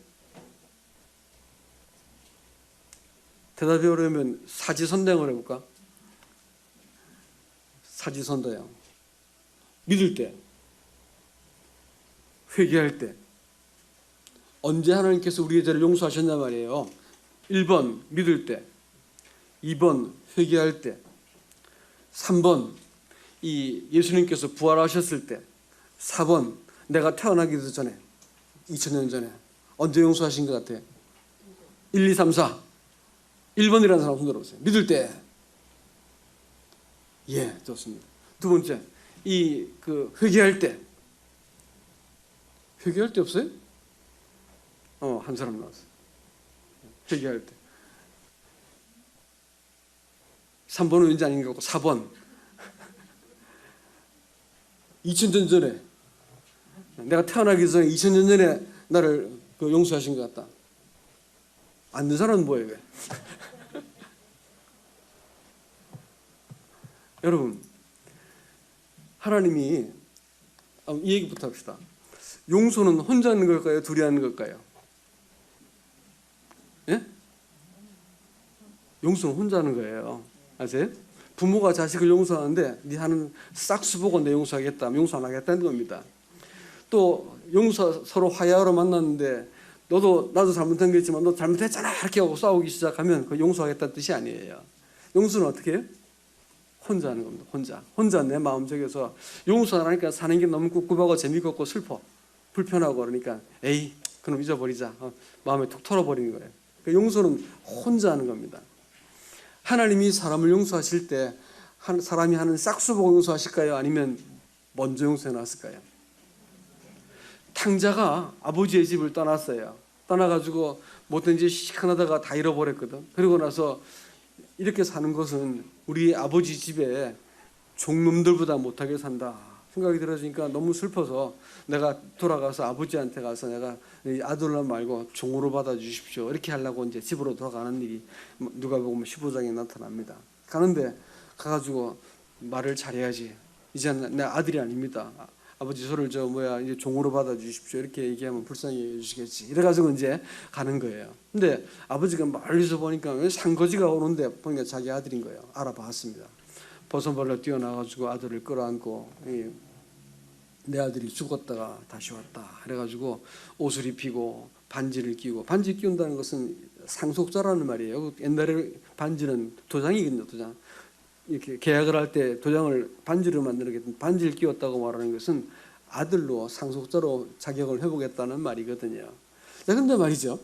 대답이 어려우면 사지선다형을 해볼까? 사지선다형. 믿을 때, 회개할 때. 언제 하나님께서 우리의 죄를 용서하셨냐 말이에요. 1번 믿을 때, 2번 회개할 때, 3번 이 예수님께서 부활하셨을 때, 4번 내가 태어나기도 전에, 2000년 전에. 언제 용서하신 것 같아요? 1, 2, 3, 4. 1번이라는 사람 손 들어보세요. 믿을 때. 예, 좋습니다. 두 번째, 회개할 때. 회개할 때 없어요? 한 사람 나왔어요. 회개할 때. 3번은 왠지 아닌 것 같고 4번. 2000년 전에, 내가 태어나기 전에 2000년 전에 나를 용서하신 것 같다. 안 된 사람은 뭐예요? 왜? 여러분, 하나님이 이 얘기부터 합시다. 용서는 혼자 하는 걸까요? 둘이 하는 걸까요? 예? 용서는 혼자 하는 거예요. 아세요? 부모가 자식을 용서하는데 네 하는 싹수 보고 내 용서하겠다, 용서 안 하겠다는 겁니다. 또 서로 화해하러 만났는데 나도 잘못한 게 있지만 너 잘못했잖아 이렇게 하고 싸우기 시작하면 그 용서하겠다는 뜻이 아니에요. 용서는 어떻게 해요? 혼자 하는 겁니다. 혼자 내 마음속에서 용서 안 하니까 사는 게 너무 꿉꿉하고 재미가 없고 슬퍼, 불편하고 그러니까 에이 그럼 잊어버리자, 마음에 툭 털어버리는 거예요. 그러니까 용서는 혼자 하는 겁니다. 하나님이 사람을 용서하실 때 사람이 하는 싹수 보고 용서하실까요? 아니면 먼저 용서해 놨을까요? 탕자가 아버지의 집을 떠났어요. 떠나가지고 못된 짓 시큰하다가 다 잃어버렸거든. 그러고 나서 이렇게 사는 것은 우리 아버지 집에 종놈들보다 못하게 산다 생각이 들어지니까 너무 슬퍼서 내가 돌아가서 아버지한테 가서 내가 아들로 말고 종으로 받아주십시오 이렇게 하려고 이제 집으로 돌아가는 일이 누가 보면 15장에 나타납니다. 가는데 가가지고 말을 잘해야지. 이제 내 아들이 아닙니다. 아버지 저를 이제 종으로 받아주십시오 이렇게 얘기하면 불쌍히 해주시겠지. 이래가지고 이제 가는 거예요. 근데 아버지가 멀리서 보니까 상거지가 오는데 보니까 자기 아들인 거예요. 알아봤습니다. 버선발로 뛰어나가지고 아들을 끌어안고 내 아들이 죽었다가 다시 왔다. 그래가지고 옷을 입히고 반지를 끼고, 반지 끼운다는 것은 상속자라는 말이에요. 옛날에 반지는 도장이거든요. 도장. 이렇게 계약을 할 때 반지를 만들었겠든 반지를 끼웠다고 말하는 것은 아들로 상속자로 자격을 회복했다는 말이거든요. 자, 근데 말이죠.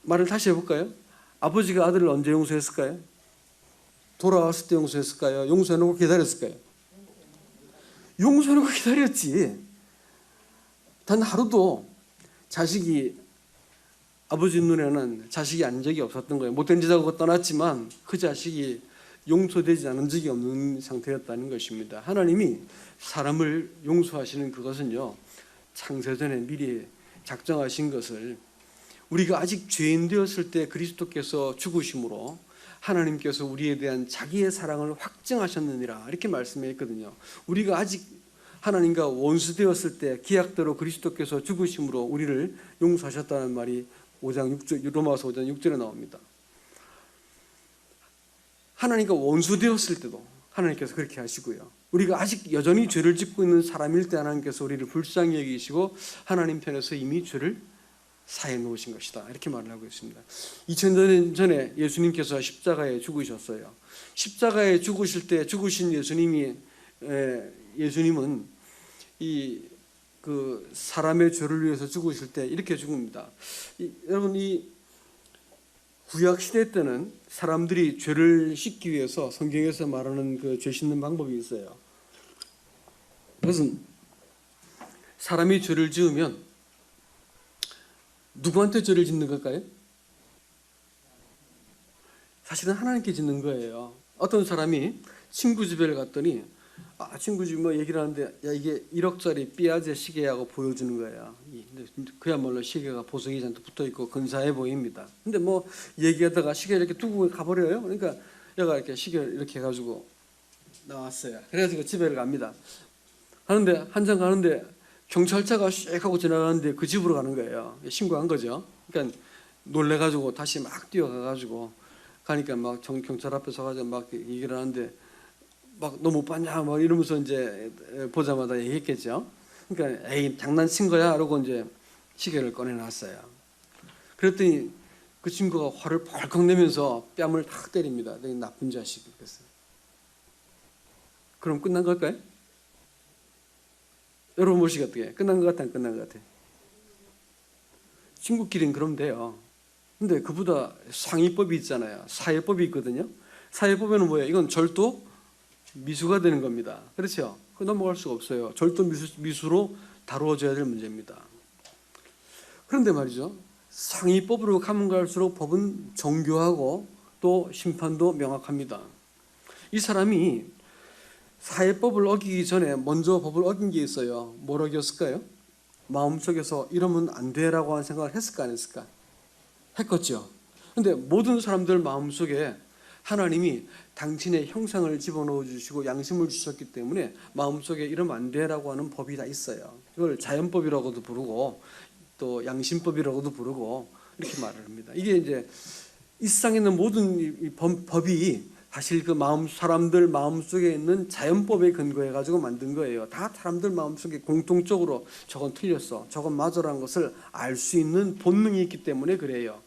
말을 다시 해볼까요? 아버지가 아들을 언제 용서했을까요? 돌아왔을 때 용서했을까요? 용서해놓고 기다렸을까요? 용서해놓고 기다렸지. 단 하루도 아버지 눈에는 자식이 아닌 적이 없었던 거예요. 못된 짓 하고 떠났지만 그 자식이 용서되지 않은 적이 없는 상태였다는 것입니다. 하나님이 사람을 용서하시는 그것은요, 창세전에 미리 작정하신 것을 우리가 아직 죄인 되었을 때 그리스도께서 죽으심으로 하나님께서 우리에 대한 자기의 사랑을 확증하셨느니라 이렇게 말씀했거든요. 우리가 아직 하나님과 원수되었을 때 기약대로 그리스도께서 죽으심으로 우리를 용서하셨다는 말이 로마서 5장 6절에 나옵니다. 하나님과 원수되었을 때도 하나님께서 그렇게 하시고요. 우리가 아직 여전히 죄를 짓고 있는 사람일 때 하나님께서 우리를 불쌍히 여기시고 하나님 편에서 이미 죄를 사해 놓으신 것이다 이렇게 말을 하고 있습니다. 2000년 전에 예수님께서 십자가에 죽으셨어요. 십자가에 죽으실 때 죽으신 예수님은 그 사람의 죄를 위해서 죽으실 때 이렇게 죽습니다. 여러분, 이 구약 시대 때는 사람들이 죄를 씻기 위해서 성경에서 말하는 그 죄 씻는 방법이 있어요. 그것은 사람이 죄를 지으면 누구한테 죄를 짓는 걸까요? 사실은 하나님께 짓는 거예요. 어떤 사람이 친구 집에 갔더니 친구 집 얘기를 하는데 야 이게 1억짜리 삐아제 시계하고 보여주는 거예요. 그야말로 시계가 보석이 잔뜩 붙어있고 근사해 보입니다. 근데 얘기하다가 시계를 이렇게 두고 가버려요. 그러니까 얘가 이렇게 시계를 이렇게 해가지고 나왔어요. 그래가지고 집에 갑니다. 가는데 한참 가는데 경찰차가 씩 하고 지나가는데 그 집으로 가는 거예요. 신고한 거죠. 그러니까 놀래가지고 다시 막 뛰어가가지고 가니까 막 경찰 앞에 서가지고 막 얘기를 하는데 막 너 못 봤냐 막 이러면서 이제 보자마자 얘기했겠죠. 그러니까 에이 장난친 거야 이러고 이제 시계를 꺼내놨어요. 그랬더니 그 친구가 화를 펄컥 내면서 뺨을 탁 때립니다. 되게 나쁜 자식 그랬어요. 그럼 끝난 걸까요? 여러분 보시기 어떻게 끝난 것 같아 안 끝난 것 같아? 친구끼리는 그러면 돼요. 근데 그보다 상위법이 있잖아요. 사회법이 있거든요. 사회법에는 뭐예요? 이건 절도 미수가 되는 겁니다. 그렇죠? 넘어갈 수가 없어요. 절도 미수로 다루어져야 될 문제입니다. 그런데 말이죠. 상위법으로 가면 갈수록 법은 정교하고 또 심판도 명확합니다. 이 사람이 사회법을 어기기 전에 먼저 법을 어긴 게 있어요. 뭘 어겼을까요? 마음속에서 이러면 안 돼라고 하는 생각을 했을까 안 했을까? 했겠죠. 근데 모든 사람들 마음속에 하나님이 당신의 형상을 집어넣어 주시고 양심을 주셨기 때문에 마음속에 이러면 안 돼라고 하는 법이 다 있어요. 이걸 자연법이라고도 부르고 또 양심법이라고도 부르고 이렇게 말을 합니다. 이게 이제 이 세상에 있는 모든 이 법이 사실 그 사람들 마음속에 있는 자연법에 근거해 가지고 만든 거예요. 다 사람들 마음속에 공통적으로 저건 틀렸어, 저건 맞아라는 것을 알 수 있는 본능이 있기 때문에 그래요.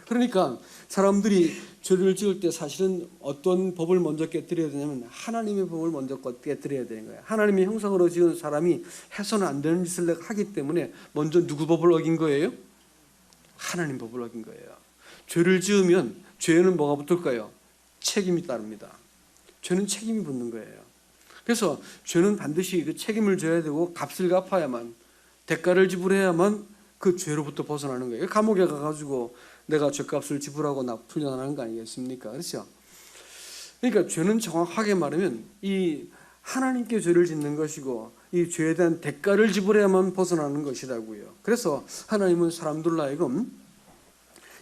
그러니까 사람들이 죄를 지을 때 사실은 어떤 법을 먼저 깨뜨려야 되냐면 하나님의 법을 먼저 깨뜨려야 되는 거예요. 하나님의 형상으로 지은 사람이 해서는 안 되는 짓을 하기 때문에 먼저 누구 법을 어긴 거예요? 하나님 법을 어긴 거예요. 죄를 지으면 죄는 뭐가 붙을까요? 책임이 따릅니다. 죄는 책임이 붙는 거예요. 그래서 죄는 반드시 그 책임을 져야 되고 값을 갚아야만, 대가를 지불해야만 그 죄로부터 벗어나는 거예요. 감옥에 가가지고 내가 죄값을 지불하고 풀려나는 거 아니겠습니까? 그렇죠? 그러니까 죄는 정확하게 말하면 이 하나님께 죄를 짓는 것이고 이 죄에 대한 대가를 지불해야만 벗어나는 것이라고요. 그래서 하나님은 사람들로 하여금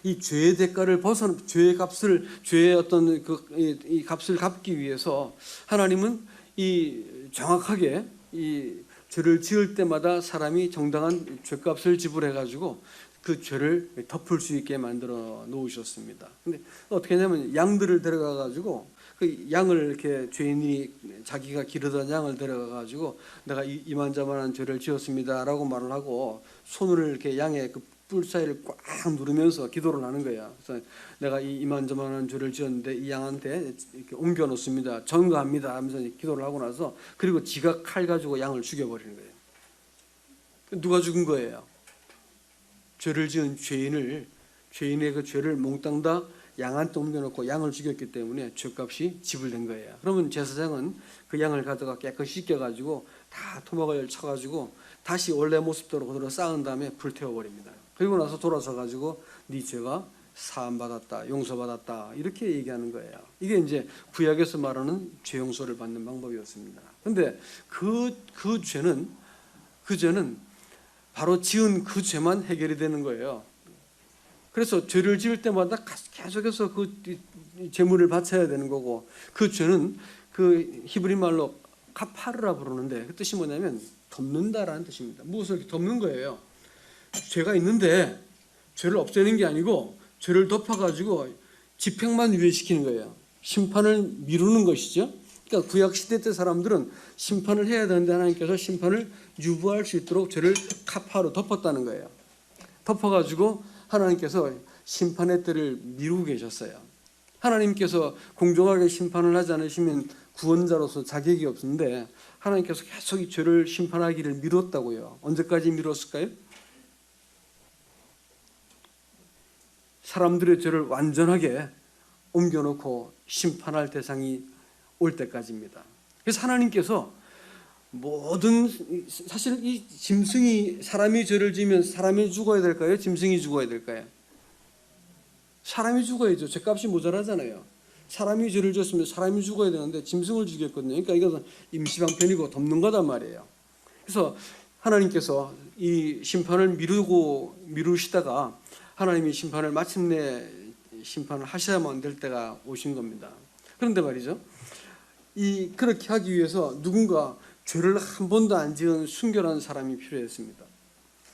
이 죄의 대가를 죄의 값을, 죄의 어떤 이 값을 갚기 위해서 하나님은 이 정확하게 이 죄를 지을 때마다 사람이 정당한 죄값을 지불해 가지고 그 죄를 덮을 수 있게 만들어 놓으셨습니다. 근데 어떻게 하냐면 양들을 데려가 가지고 그 양을 이렇게 죄인이 자기가 기르던 양을 데려가 가지고 내가 이만저만한 죄를 지었습니다라고 말을 하고 손을 이렇게 양의 그 뿔 사이를 꽉 누르면서 기도를 하는 거예요. 그래서 내가 이만저만한 죄를 지었는데 이 양한테 이렇게 옮겨 놓습니다. 전가합니다 하면서 기도를 하고 나서 그리고 지가 칼 가지고 양을 죽여버리는 거예요. 누가 죽은 거예요? 죄를 지은 죄인의 그 죄를 몽땅 다 양한테 옮겨놓고 양을 죽였기 때문에 죄값이 지불된 거예요. 그러면 제사장은 그 양을 가져가 깨끗이 씻겨가지고 다 토막을 쳐가지고 다시 원래 모습대로 그대로 쌓은 다음에 불태워버립니다. 그리고 나서 돌아서 가지고 네 죄가 사함받았다, 용서받았다 이렇게 얘기하는 거예요. 이게 이제 구약에서 말하는 죄 용서를 받는 방법이었습니다. 그런데 그 죄는 바로 지은 그 죄만 해결이 되는 거예요. 그래서 죄를 지을 때마다 계속해서 그 제물을 바쳐야 되는 거고 그 죄는 그 히브리 말로 카파르라 부르는데 그 뜻이 뭐냐면 덮는다라는 뜻입니다. 무엇을 이렇게 덮는 거예요. 죄가 있는데 죄를 없애는 게 아니고 죄를 덮어가지고 집행만 유예시키는 거예요. 심판을 미루는 것이죠. 그러니까 구약 시대 때 사람들은 심판을 해야 되는데 하나님께서 심판을 유보할 수 있도록 죄를 카파로 덮었다는 거예요. 덮어가지고 하나님께서 심판의 때를 미루고 계셨어요. 하나님께서 공정하게 심판을 하지 않으시면 구원자로서 자격이 없는데 하나님께서 계속 이 죄를 심판하기를 미뤘다고요. 언제까지 미뤘을까요? 사람들의 죄를 완전하게 옮겨놓고 심판할 대상이 올 때까지입니다. 그래서 하나님께서 모든 사실 이 짐승이 사람이 죄를 지으면 사람이 죽어야 될까요? 짐승이 죽어야 될까요? 사람이 죽어야죠. 죄값이 모자라잖아요. 사람이 죄를 지었으면 사람이 죽어야 되는데 짐승을 죽였거든요. 그러니까 이것은 임시방편이고 덮는 거단 말이에요. 그래서 하나님께서 이 심판을 미루시다가 하나님이 심판을 마침내 심판을 하셔야만 될 때가 오신 겁니다. 그런데 말이죠. 그렇게 하기 위해서 누군가 죄를 한 번도 안 지은 순결한 사람이 필요했습니다.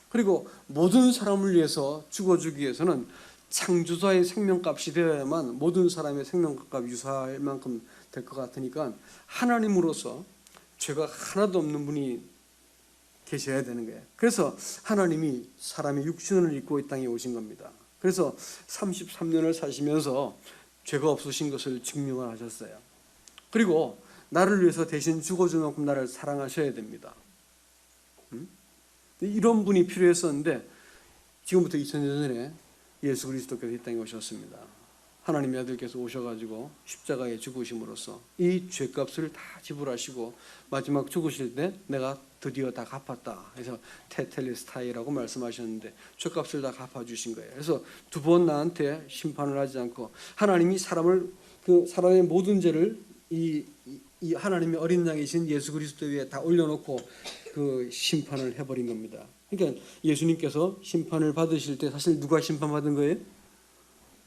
그리고 모든 사람을 위해서 죽어주기 위해서는 창조자의 생명값이 되어야만 모든 사람의 생명값과 유사할 만큼 될 것 같으니까 하나님으로서 죄가 하나도 없는 분이 계셔야 되는 거예요. 그래서 하나님이 사람의 육신을 입고 이 땅에 오신 겁니다. 그래서 33년을 사시면서 죄가 없으신 것을 증명을 하셨어요. 그리고 나를 위해서 대신 죽어줄 만큼 나를 사랑하셔야 됩니다. 이런 분이 필요했었는데 지금부터 2000년 전에 예수 그리스도께서 이 땅에 오셨습니다. 하나님의 아들께서 오셔가지고 십자가에 죽으심으로써 이 죄값을 다 지불하시고 마지막 죽으실 때 내가 드디어 다 갚았다 해서 테텔레스타이라고 말씀하셨는데 죄값을 다 갚아주신 거예요. 그래서 두 번 나한테 심판을 하지 않고 하나님이 사람의 모든 죄를 이 하나님의 어린 양이신 예수 그리스도 위에 다 올려놓고 그 심판을 해버린 겁니다. 그러니까 예수님께서 심판을 받으실 때 사실 누가 심판받은 거예요?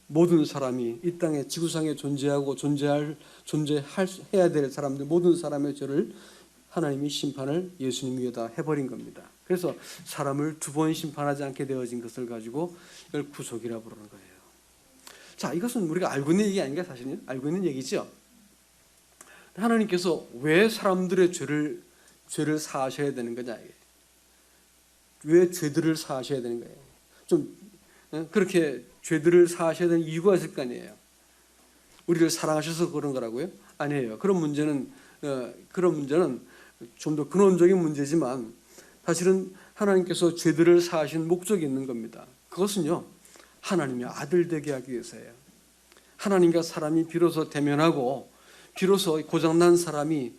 모든 사람이 이 땅에 지구상에 존재하고 해야 될 사람들 모든 사람의 죄를 하나님이 심판을 예수님 위에다 해버린 겁니다. 그래서 사람을 두 번 심판하지 않게 되어진 것을 가지고 이걸 구속이라 부르는 거예요. 자, 이것은 우리가 알고 있는 얘기 아닌가? 사실은 알고 있는 얘기죠. 하나님께서 왜 사람들의 죄를 사하셔야 되는 거냐? 왜 죄들을 사하셔야 되는 거예요? 좀 그렇게 죄들을 사하셔야 되는 이유가 있을 거 아니에요. 우리를 사랑하셔서 그런 거라고요? 아니에요. 그런 문제는 좀 더 근원적인 문제지만 사실은 하나님께서 죄들을 사하신 목적이 있는 겁니다. 그것은요, 하나님의 아들 되게 하기 위해서예요. 하나님과 사람이 비로소 대면하고 비로소 고장난 사람이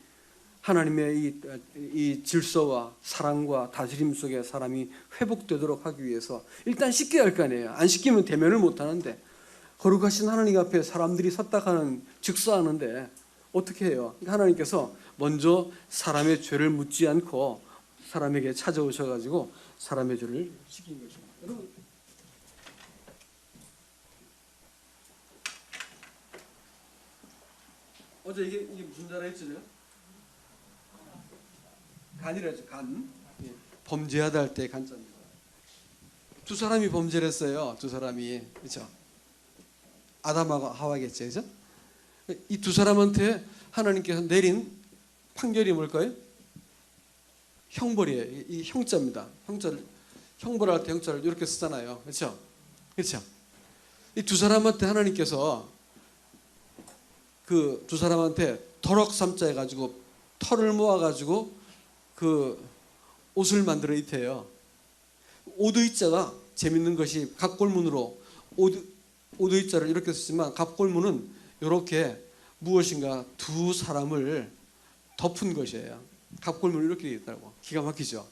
하나님의 이 질서와 사랑과 다스림 속에 사람이 회복되도록 하기 위해서 일단 씻겨야 할 거 아니에요. 안 씻기면 대면을 못 하는데 거룩하신 하나님 앞에 사람들이 섰다 가는 즉사하는데 어떻게 해요? 하나님께서 먼저 사람의 죄를 묻지 않고 사람에게 찾아오셔가지고 사람의 죄를 씻긴 것입니다. 여러분, 어제 이게 무슨 자라 했죠? 간이라죠. 간. 범죄하다 할 때 간자입니다. 두 사람이 범죄를 했어요. 두 사람이. 그렇죠? 아담하고 하와겠죠. 그렇죠? 이 두 사람한테 하나님께서 내린 판결이 뭘까요? 형벌이에요. 이 형자입니다. 형벌할 때 형자를 이렇게 쓰잖아요. 그렇죠? 그렇죠? 이 두 사람한테 하나님께서 그 두 사람한테 터럭 삼자 해가지고 털을 모아가지고 그 옷을 만들어 입혀요. 오드이자가 재밌는 것이 갑골문으로 오드이자를 이렇게 쓰지만 갑골문은 이렇게 무엇인가 두 사람을 덮은 것이에요. 갑골문을 이렇게 되어 있다고. 기가 막히죠.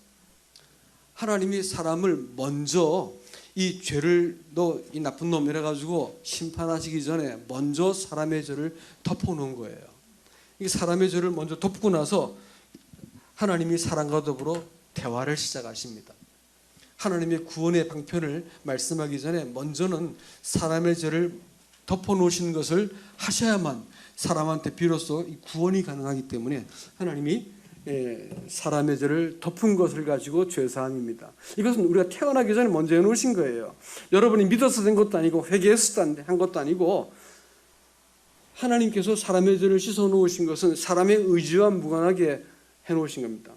하나님이 사람을 먼저 이 죄를 너 이 나쁜 놈 이래가지고 심판하시기 전에 먼저 사람의 죄를 덮어놓은 거예요. 이 사람의 죄를 먼저 덮고 나서 하나님이 사람과 더불어 대화를 시작하십니다. 하나님의 구원의 방편을 말씀하기 전에 먼저는 사람의 죄를 덮어놓으신 것을 하셔야만 사람한테 비로소 구원이 가능하기 때문에 하나님이 사람의 죄를 덮은 것을 가지고 죄사함입니다. 이것은 우리가 태어나기 전에 먼저 해놓으신 거예요. 여러분이 믿어서 된 것도 아니고 회개해서 한 것도 아니고 하나님께서 사람의 죄를 씻어놓으신 것은 사람의 의지와 무관하게 해놓으신 겁니다.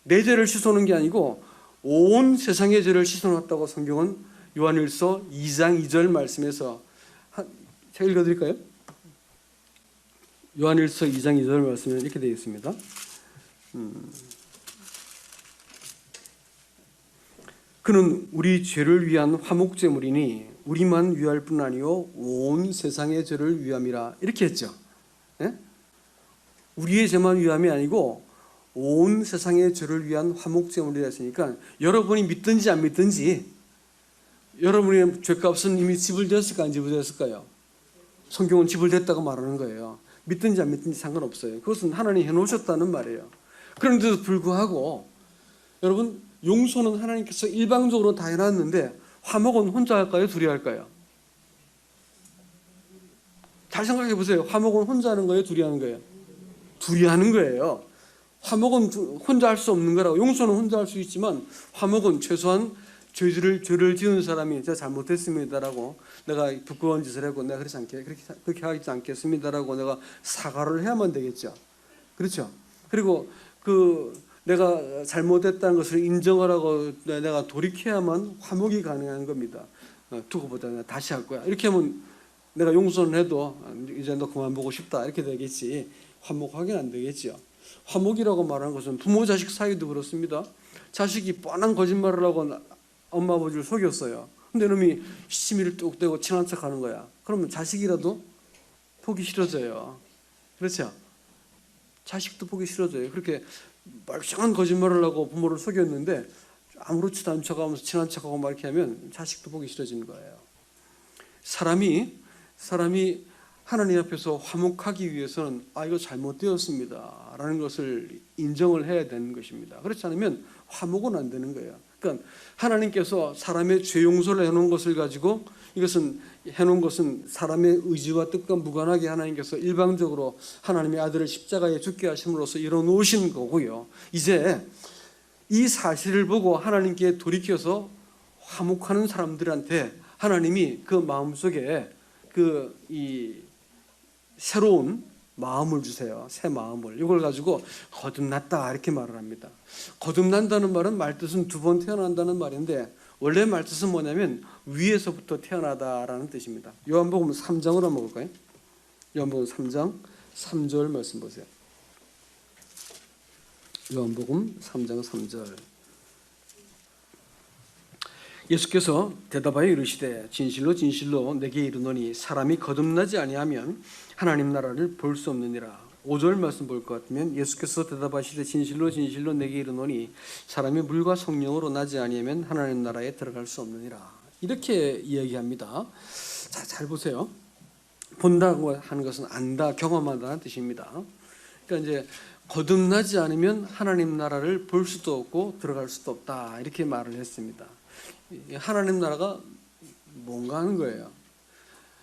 내 죄를 씻어놓은 게 아니고 온 세상의 죄를 씻어놓았다고 성경은 요한일서 2장 2절 말씀에서 제가 읽어드릴까요? 요한일서 2장 2절 말씀에 이렇게 되어 있습니다. 그는 우리 죄를 위한 화목제물이니 우리만 위할 뿐 아니요 온 세상의 죄를 위함이라 이렇게 했죠. 네? 우리의 죄만 위함이 아니고 온 세상의 죄를 위한 화목제물이라 했으니까 여러분이 믿든지 안 믿든지 여러분의 죄값은 이미 지불되었을까 안 지불되었을까요? 성경은 지불됐다고 말하는 거예요. 믿든지 안 믿든지 상관없어요. 그것은 하나님이 해놓으셨다는 말이에요. 그런데도 불구하고 여러분 용서는 하나님께서 일방적으로 다 해놨는데 화목은 혼자 할까요? 둘이 할까요? 잘 생각해 보세요. 화목은 혼자 하는 거예요? 둘이 하는 거예요? 둘이 하는 거예요. 화목은 혼자 할 수 없는 거라고. 용서는 혼자 할 수 있지만 화목은 최소한 죄를 지은 사람이 제가 잘못했습니다라고, 내가 부끄러운 짓을 하고 내가 그렇게 하지 않겠습니다라고 내가 사과를 해야만 되겠죠. 그렇죠. 그리고 내가 잘못했다는 것을 인정하라고 내가 돌이켜야만 화목이 가능한 겁니다. 두고 보자, 내가 다시 할 거야. 이렇게 하면 내가 용서는 해도 이제 너 그만 보고 싶다 이렇게 되겠지, 화목하게는 안 되겠죠. 화목이라고 말하는 것은 부모 자식 사이도 그렇습니다. 자식이 뻔한 거짓말을 하고 엄마 아버지를 속였어요. 근데 놈이 시치미를 뚝 대고 친한 척하는 거야. 그러면 자식이라도 보기 싫어져요. 그렇죠? 자식도 보기 싫어져요. 그렇게 말짱한 거짓말을 하고 부모를 속였는데 아무렇지도 않은 척하면서 친한 척하고 막 이렇게 하면 자식도 보기 싫어지는 거예요. 사람이 하나님 앞에서 화목하기 위해서는 이거 잘못되었습니다 라는 것을 인정을 해야 되는 것입니다. 그렇지 않으면 화목은 안 되는 거예요. 그러니까 하나님께서 사람의 죄 용서를 해놓은 것을 가지고, 이것은 해놓은 것은 사람의 의지와 뜻과 무관하게 하나님께서 일방적으로 하나님의 아들을 십자가에 죽게 하심으로써 이뤄놓으신 거고요. 이제 이 사실을 보고 하나님께 돌이켜서 화목하는 사람들한테 하나님이 그 마음속에 이 새로운 마음을 주세요. 새 마음을. 이걸 가지고 거듭났다 이렇게 말을 합니다. 거듭난다는 말은 말뜻은 두 번 태어난다는 말인데, 원래 말뜻은 뭐냐면 위에서부터 태어나다라는 뜻입니다. 요한복음 3장으로 한번 볼까요? 요한복음 3장 3절 말씀 보세요. 요한복음 3장 3절. 예수께서 대답하여 이르시되 진실로 진실로 내게 이르노니 사람이 거듭나지 아니하면 하나님 나라를 볼 수 없느니라. 5절 말씀 볼 것 같으면 예수께서 대답하시되 진실로 진실로 내게 이르노니 사람이 물과 성령으로 나지 아니하면 하나님 나라에 들어갈 수 없느니라. 이렇게 이야기합니다. 잘 보세요. 본다고 하는 것은 안다, 경험한다는 뜻입니다. 그러니까 이제 거듭나지 않으면 하나님 나라를 볼 수도 없고 들어갈 수도 없다 이렇게 말을 했습니다. 하나님 나라가 뭔가 하는 거예요.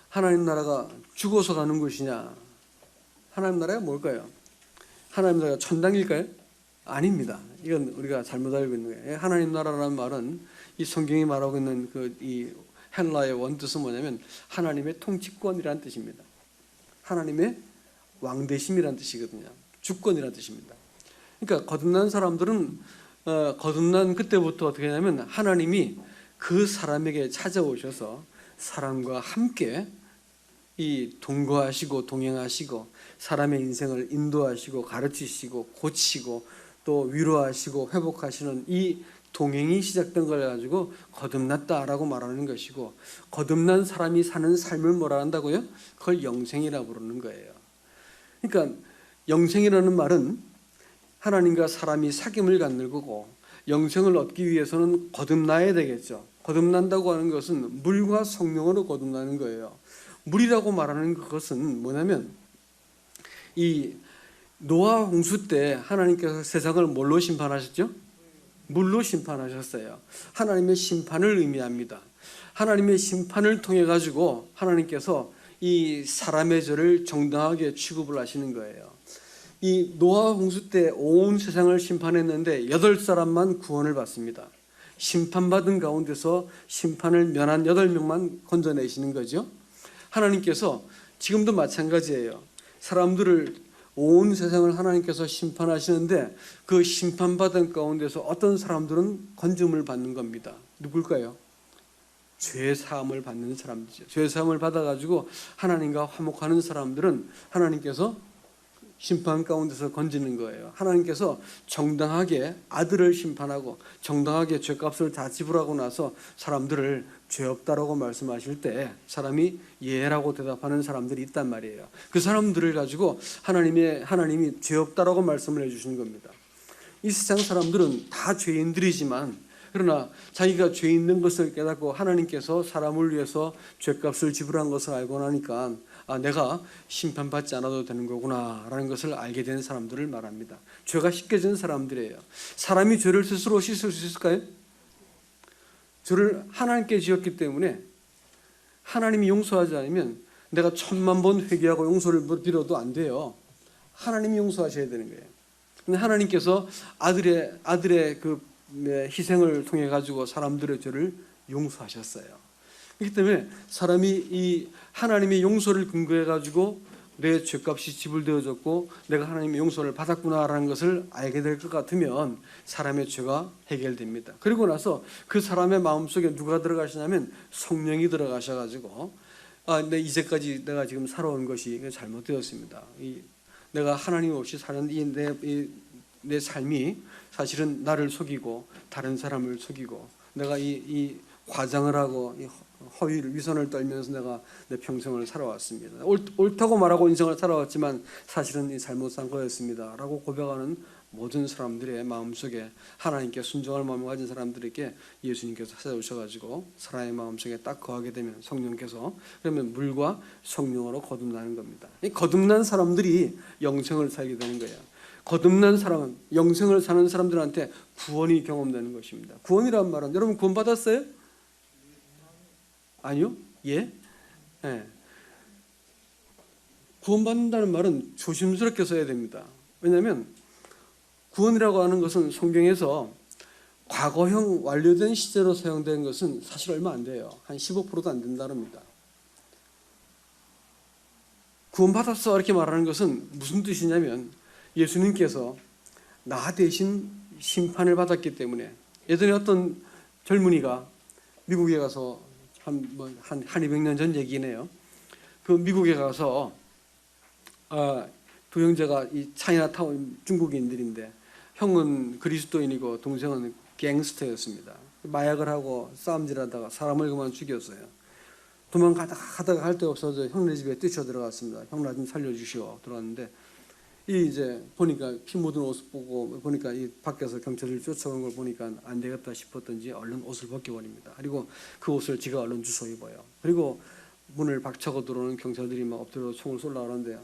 하나님 나라가 죽어서 가는 것이냐? 하나님 나라가 뭘까요? 하나님 나라가 천당일까요? 아닙니다. 이건 우리가 잘못 알고 있는 거예요. 하나님 나라라는 말은 이 성경이 말하고 있는 이 헬라의 원뜻은 뭐냐면 하나님의 통치권이라는 뜻입니다. 하나님의 왕대심이라는 뜻이거든요. 주권이라는 뜻입니다. 그러니까 거듭난 사람들은 거듭난 그때부터 어떻게 하냐면 하나님이 그 사람에게 찾아오셔서 사람과 함께 이 동거하시고 동행하시고 사람의 인생을 인도하시고 가르치시고 고치고 또 위로하시고 회복하시는 이 동행이 시작된 걸 가지고 거듭났다라고 말하는 것이고, 거듭난 사람이 사는 삶을 뭐라 한다고요? 그걸 영생이라고 부르는 거예요. 그러니까 영생이라는 말은 하나님과 사람이 사귐을 갖는 거고, 영생을 얻기 위해서는 거듭나야 되겠죠. 거듭난다고 하는 것은 물과 성령으로 거듭나는 거예요. 물이라고 말하는 것은 뭐냐면 이 노아 홍수 때 하나님께서 세상을 뭘로 심판하셨죠? 물로 심판하셨어요. 하나님의 심판을 의미합니다. 하나님의 심판을 통해 가지고 하나님께서 이 사람의 죄를 정당하게 취급을 하시는 거예요. 이 노아 홍수 때 온 세상을 심판했는데 8사람만 구원을 받습니다. 심판받은 가운데서 심판을 면한 8명만 건져내시는 거죠. 하나님께서 지금도 마찬가지예요. 사람들을, 온 세상을 하나님께서 심판하시는데 그 심판받은 가운데서 어떤 사람들은 건짐을 받는 겁니다. 누굴까요? 죄 사함을 받는 사람들이죠. 죄 사함을 받아가지고 하나님과 화목하는 사람들은 하나님께서 심판 가운데서 건지는 거예요. 하나님께서 정당하게 아들을 심판하고 정당하게 죄값을 다 지불하고 나서 사람들을 죄 없다라고 말씀하실 때 사람이 예라고 대답하는 사람들이 있단 말이에요. 그 사람들을 가지고 하나님이 죄 없다라고 말씀을 해주시는 겁니다. 이 세상 사람들은 다 죄인들이지만, 그러나 자기가 죄 있는 것을 깨닫고 하나님께서 사람을 위해서 죄값을 지불한 것을 알고 나니까 내가 심판받지 않아도 되는 거구나 라는 것을 알게 된 사람들을 말합니다. 죄가 씻겨진 사람들이에요. 사람이 죄를 스스로 씻을 수 있을까요? 죄를 하나님께 지었기 때문에 하나님이 용서하지 않으면 내가 1000만 번 회개하고 용서를 빌어도 안 돼요. 하나님이 용서하셔야 되는 거예요. 근데 하나님께서 아들의 그 희생을 통해 가지고 사람들의 죄를 용서하셨어요. 그렇기 때문에 사람이 이 하나님의 용서를 근거해 가지고 내 죄값이 지불되어졌고 내가 하나님의 용서를 받았구나라는 것을 알게 될 것 같으면 사람의 죄가 해결됩니다. 그리고 나서 그 사람의 마음속에 누가 들어가시냐면 성령이 들어가셔가지고 내 이제까지 내가 지금 살아온 것이 잘못되었습니다. 내가 하나님 없이 사는 내 삶이 사실은 나를 속이고 다른 사람을 속이고 내가 이 과장을 하고 허위를 위선을 떨면서 내가 내 평생을 살아왔습니다. 옳다고 말하고 인생을 살아왔지만 사실은 잘못 산 거였습니다 라고 고백하는 모든 사람들의 마음속에 하나님께 순종할 마음을 가진 사람들에게 예수님께서 찾아오셔가지고 사람의 마음속에 딱 거하게 되면 성령께서 그러면 물과 성령으로 거듭나는 겁니다. 이 거듭난 사람들이 영생을 살게 되는 거예요. 거듭난 사람은 영생을 사는 사람들한테 구원이 경험되는 것입니다. 구원이란 말은 여러분 구원 받았어요? 아니요? 예? 네. 구원받는다는 말은 조심스럽게 써야 됩니다. 왜냐하면 구원이라고 하는 것은 성경에서 과거형 완료된 시제로 사용된 것은 사실 얼마 안 돼요. 한 15%도 안 된다릅니다. 구원받았어 이렇게 말하는 것은 무슨 뜻이냐면 예수님께서 나 대신 심판을 받았기 때문에 예전에 어떤 젊은이가 미국에 가서 한 200년 전 얘기네요. 그 미국에 가서 두 형제가 이 차이나타운 중국인들인데 형은 그리스도인이고 동생은 갱스터였습니다. 마약을 하고 싸움질하다가 사람을 그만 죽였어요. 도망가다가 할 데 없어서 형네 집에 뛰쳐 들어갔습니다. 형 나 좀 살려주시오. 들어갔는데 이제 보니까 피 묻은 옷 보니까 이 밖에서 경찰을 쫓아오는 걸 보니까 안 되겠다 싶었던지 얼른 옷을 벗겨버립니다. 그리고 그 옷을 지가 얼른 주워 입어요. 그리고 문을 박차고 들어오는 경찰들이 막 엎드려 총을 쏠라 그러는데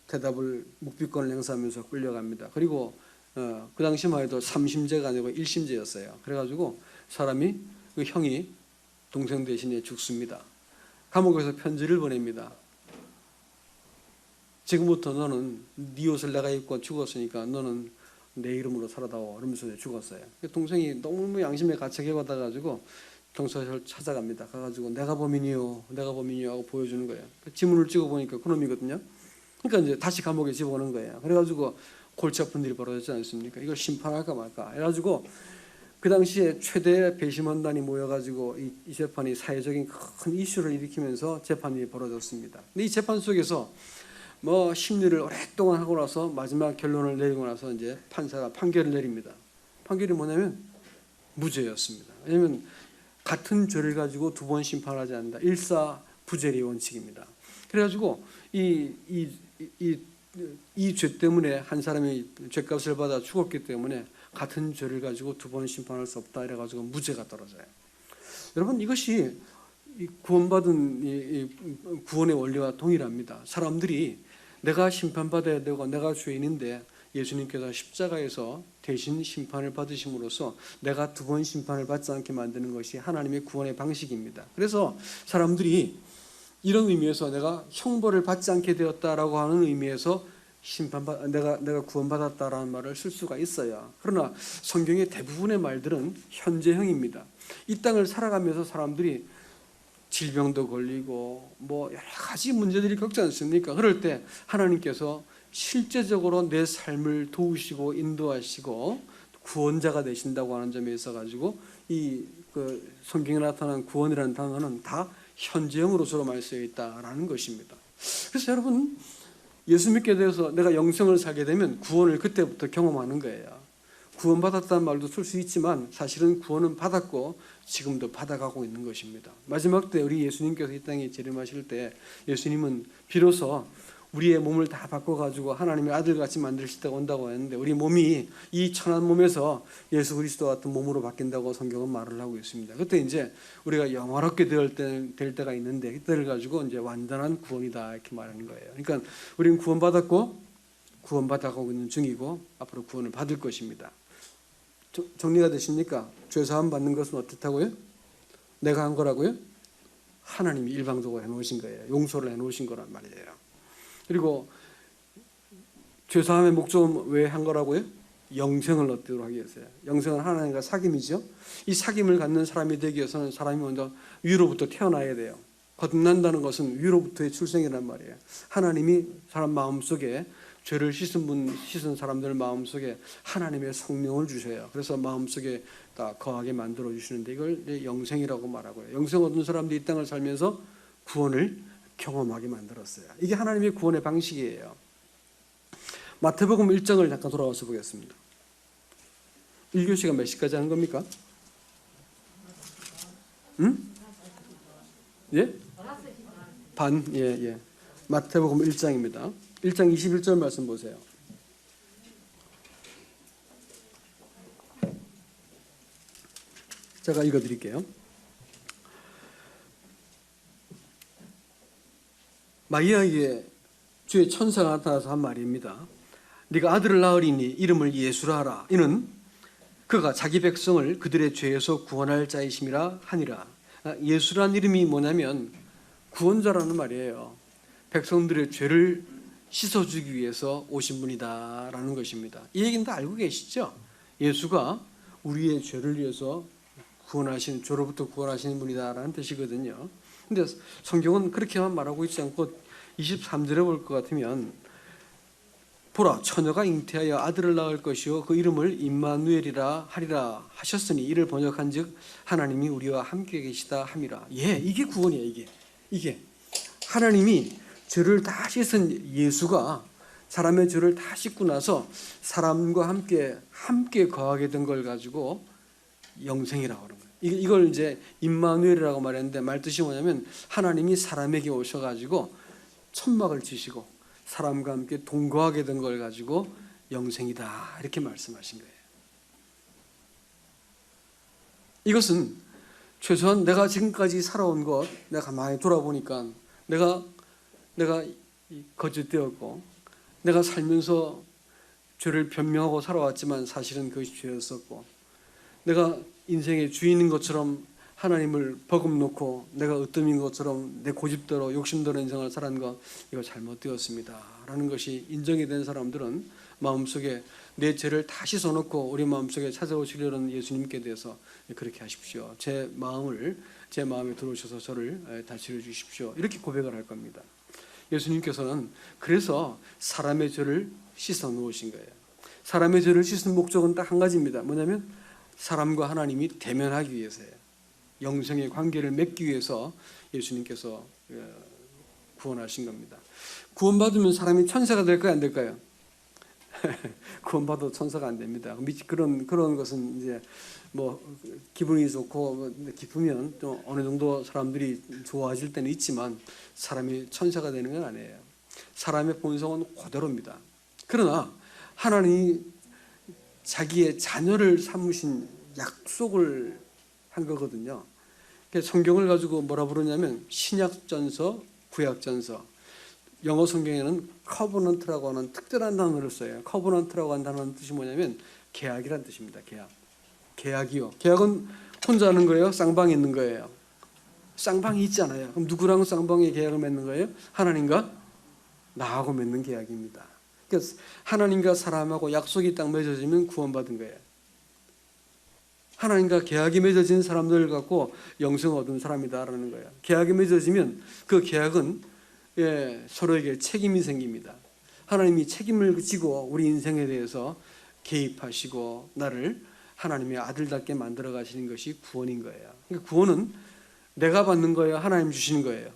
대답을 묵비권을 행사하면서 끌려갑니다. 그리고 그 당시만 해도 3심제가 아니고 1심제였어요. 그래가지고 사람이 그 형이 동생 대신에 죽습니다. 감옥에서 편지를 보냅니다. 지금부터 너는 네 옷을 내가 입고 죽었으니까 너는 내 이름으로 살아다오. 이러면서 죽었어요. 동생이 너무 양심에 가책해 받아가지고 경찰서를 찾아갑니다. 가가지고 내가 범인이요 하고 보여주는 거예요. 지문을 찍어보니까 그놈이거든요. 그러니까 이제 다시 감옥에 집어오는 거예요. 그래가지고 골치 아픈 일이 벌어졌지 않습니까? 이걸 심판할까 말까 해가지고 그 당시에 최대 배심원단이 모여가지고 이 재판이 사회적인 큰 이슈를 일으키면서 재판이 벌어졌습니다. 근데 이 재판 속에서 심리를 오랫동안 하고 나서 마지막 결론을 내리고 나서 이제 판사가 판결을 내립니다. 판결이 뭐냐면 무죄였습니다. 왜냐하면 같은 죄를 가지고 두 번 심판하지 않는다. 일사부재리 원칙입니다. 그래가지고 이 죄 때문에 한 사람이 죄값을 받아 죽었기 때문에 같은 죄를 가지고 두 번 심판할 수 없다. 이래가지고 무죄가 떨어져요. 여러분 이것이 구원받은 구원의 원리와 동일합니다. 사람들이 내가 심판받아야 되고 내가 죄인인데 예수님께서 십자가에서 대신 심판을 받으심으로써 내가 두 번 심판을 받지 않게 만드는 것이 하나님의 구원의 방식입니다. 그래서 사람들이 이런 의미에서 내가 형벌을 받지 않게 되었다라고 하는 의미에서 내가 구원받았다라는 말을 쓸 수가 있어요. 그러나 성경의 대부분의 말들은 현재형입니다. 이 땅을 살아가면서 사람들이 질병도 걸리고 여러 가지 문제들이 겪지 않습니까? 그럴 때 하나님께서 실제적으로 내 삶을 도우시고 인도하시고 구원자가 되신다고 하는 점에 있어 가지고 그 성경에 나타난 구원이라는 단어는 다 현재형으로 주로 많이 쓰여 있다라는 것입니다. 그래서 여러분 예수 믿게 되어서 내가 영생을 살게 되면 구원을 그때부터 경험하는 거예요. 구원받았다는 말도 쓸 수 있지만 사실은 구원은 받았고 지금도 받아가고 있는 것입니다. 마지막 때 우리 예수님께서 이 땅에 재림하실 때 예수님은 비로소 우리의 몸을 다 바꿔가지고 하나님의 아들같이 만드실 때가 온다고 했는데 우리 몸이 이 천한 몸에서 예수 그리스도 같은 몸으로 바뀐다고 성경은 말을 하고 있습니다. 그때 이제 우리가 영화롭게 될 때가 있는데 그때를 가지고 이제 완전한 구원이다 이렇게 말하는 거예요. 그러니까 우리는 구원받았고 구원받아가고 있는 중이고 앞으로 구원을 받을 것입니다. 정리가 되십니까? 죄사함 받는 것은 어떻다고요? 내가 한 거라고요? 하나님이 일방적으로 해놓으신 거예요. 용서를 해놓으신 거란 말이에요. 그리고 죄사함의 목적은 왜 한 거라고요? 영생을 얻도록 하기 위해서요. 영생은 하나님과 사귐이죠. 이 사귐을 갖는 사람이 되기 위해서는 사람이 먼저 위로부터 태어나야 돼요. 거듭난다는 것은 위로부터의 출생이란 말이에요. 하나님이 사람 마음속에 죄를 씻은 사람들 마음속에 하나님의 성령을 주셔요. 그래서 마음속에 다 거하게 만들어 주시는데 이걸 영생이라고 말하고요. 영생 얻은 사람들이 이 땅을 살면서 구원을 경험하게 만들었어요. 이게 하나님의 구원의 방식이에요. 마태복음 1장을 잠깐 돌아와서 보겠습니다. 1교시가 몇 시까지 하는 겁니까? 응? 예? 반? 예. 마태복음 1장입니다. 1장 21절 말씀 보세요. 제가 읽어드릴게요. 마리아에게 주의 천사가 나타나서 한 말입니다. 네가 아들을 낳으리니 이름을 예수라 하라. 이는 그가 자기 백성을 그들의 죄에서 구원할 자이심이라 하니라. 예수란 이름이 뭐냐면 구원자라는 말이에요. 백성들의 죄를 씻어주기 위해서 오신 분이다라는 것입니다. 이 얘기는 다 알고 계시죠? 예수가 우리의 죄를 위해서 죄로부터 구원하시는 분이다라는 뜻이거든요. 근데 성경은 그렇게만 말하고 있지 않고 23절에 볼 것 같으면 보라 처녀가 잉태하여 아들을 낳을 것이요 그 이름을 임마누엘이라 하리라 하셨으니 이를 번역한즉 하나님이 우리와 함께 계시다 함이라. 예, 이게 구원이에요. 이게 하나님이 죄를 다 씻은 예수가 사람의 죄를 다 씻고 나서 사람과 함께 거하게 된 걸 가지고 영생이라고 하는 거예요. 이걸 이제 임마누엘이라고 말했는데 말뜻이 뭐냐면 하나님이 사람에게 오셔가지고 천막을 치시고 사람과 함께 동거하게 된 걸 가지고 영생이다 이렇게 말씀하신 거예요. 이것은 최소한 내가 지금까지 살아온 것 내가 가만히 돌아보니까 내가 거짓되었고 내가 살면서 죄를 변명하고 살아왔지만 사실은 그것이 죄였었고 내가 인생의 주인인 것처럼 하나님을 버금놓고 내가 으뜸인 것처럼 내 고집대로 욕심대로 인생을 살아간 거 이거 잘못되었습니다 라는 것이 인정이 된 사람들은 마음속에 내 죄를 다 씻어놓고 우리 마음속에 찾아오시려는 예수님께 대해서 그렇게 하십시오. 제 마음에 들어오셔서 저를 다스려 주십시오. 이렇게 고백을 할 겁니다. 예수님께서는 그래서 사람의 죄를 씻어 놓으신 거예요. 사람의 죄를 씻은 목적은 딱 한 가지입니다. 뭐냐면 사람과 하나님이 대면하기 위해서예요. 영생의 관계를 맺기 위해서 예수님께서 구원하신 겁니다. 구원받으면 사람이 천사가 될까요? 안 될까요? 구원받아도 천사가 안 됩니다. 그런 것은 이제 뭐 기분이 좋고 기쁘면 또 어느 정도 사람들이 좋아질 때는 있지만 사람이 천사가 되는 건 아니에요. 사람의 본성은 그대로입니다. 그러나 하나님이 자기의 자녀를 삼으신 약속을 한 거거든요. 성경을 가지고 뭐라 부르냐면 신약전서, 구약전서. 영어 성경에는 커버넌트라고 하는 특별한 단어를 써요. 커버넌트라고 하는 단어는 뜻이 뭐냐면 계약이란 뜻입니다. 계약이요. 계약은 혼자 하는 거예요? 쌍방이 있는 거예요? 쌍방이 있잖아요. 그럼 누구랑 쌍방의 계약을 맺는 거예요? 하나님과 나하고 맺는 계약입니다. 그래서 하나님과 사람하고 약속이 딱 맺어지면 구원받은 거예요. 하나님과 계약이 맺어진 사람들을 갖고 영생을 얻은 사람이다라는 거예요. 계약이 맺어지면 그 계약은 서로에게 책임이 생깁니다. 하나님이 책임을 지고 우리 인생에 대해서 개입하시고 나를 하나님의 아들답게 만들어 가시는 것이 구원인 거예요. 그러니까 구원은 내가 받는 거예요? 하나님 주시는 거예요?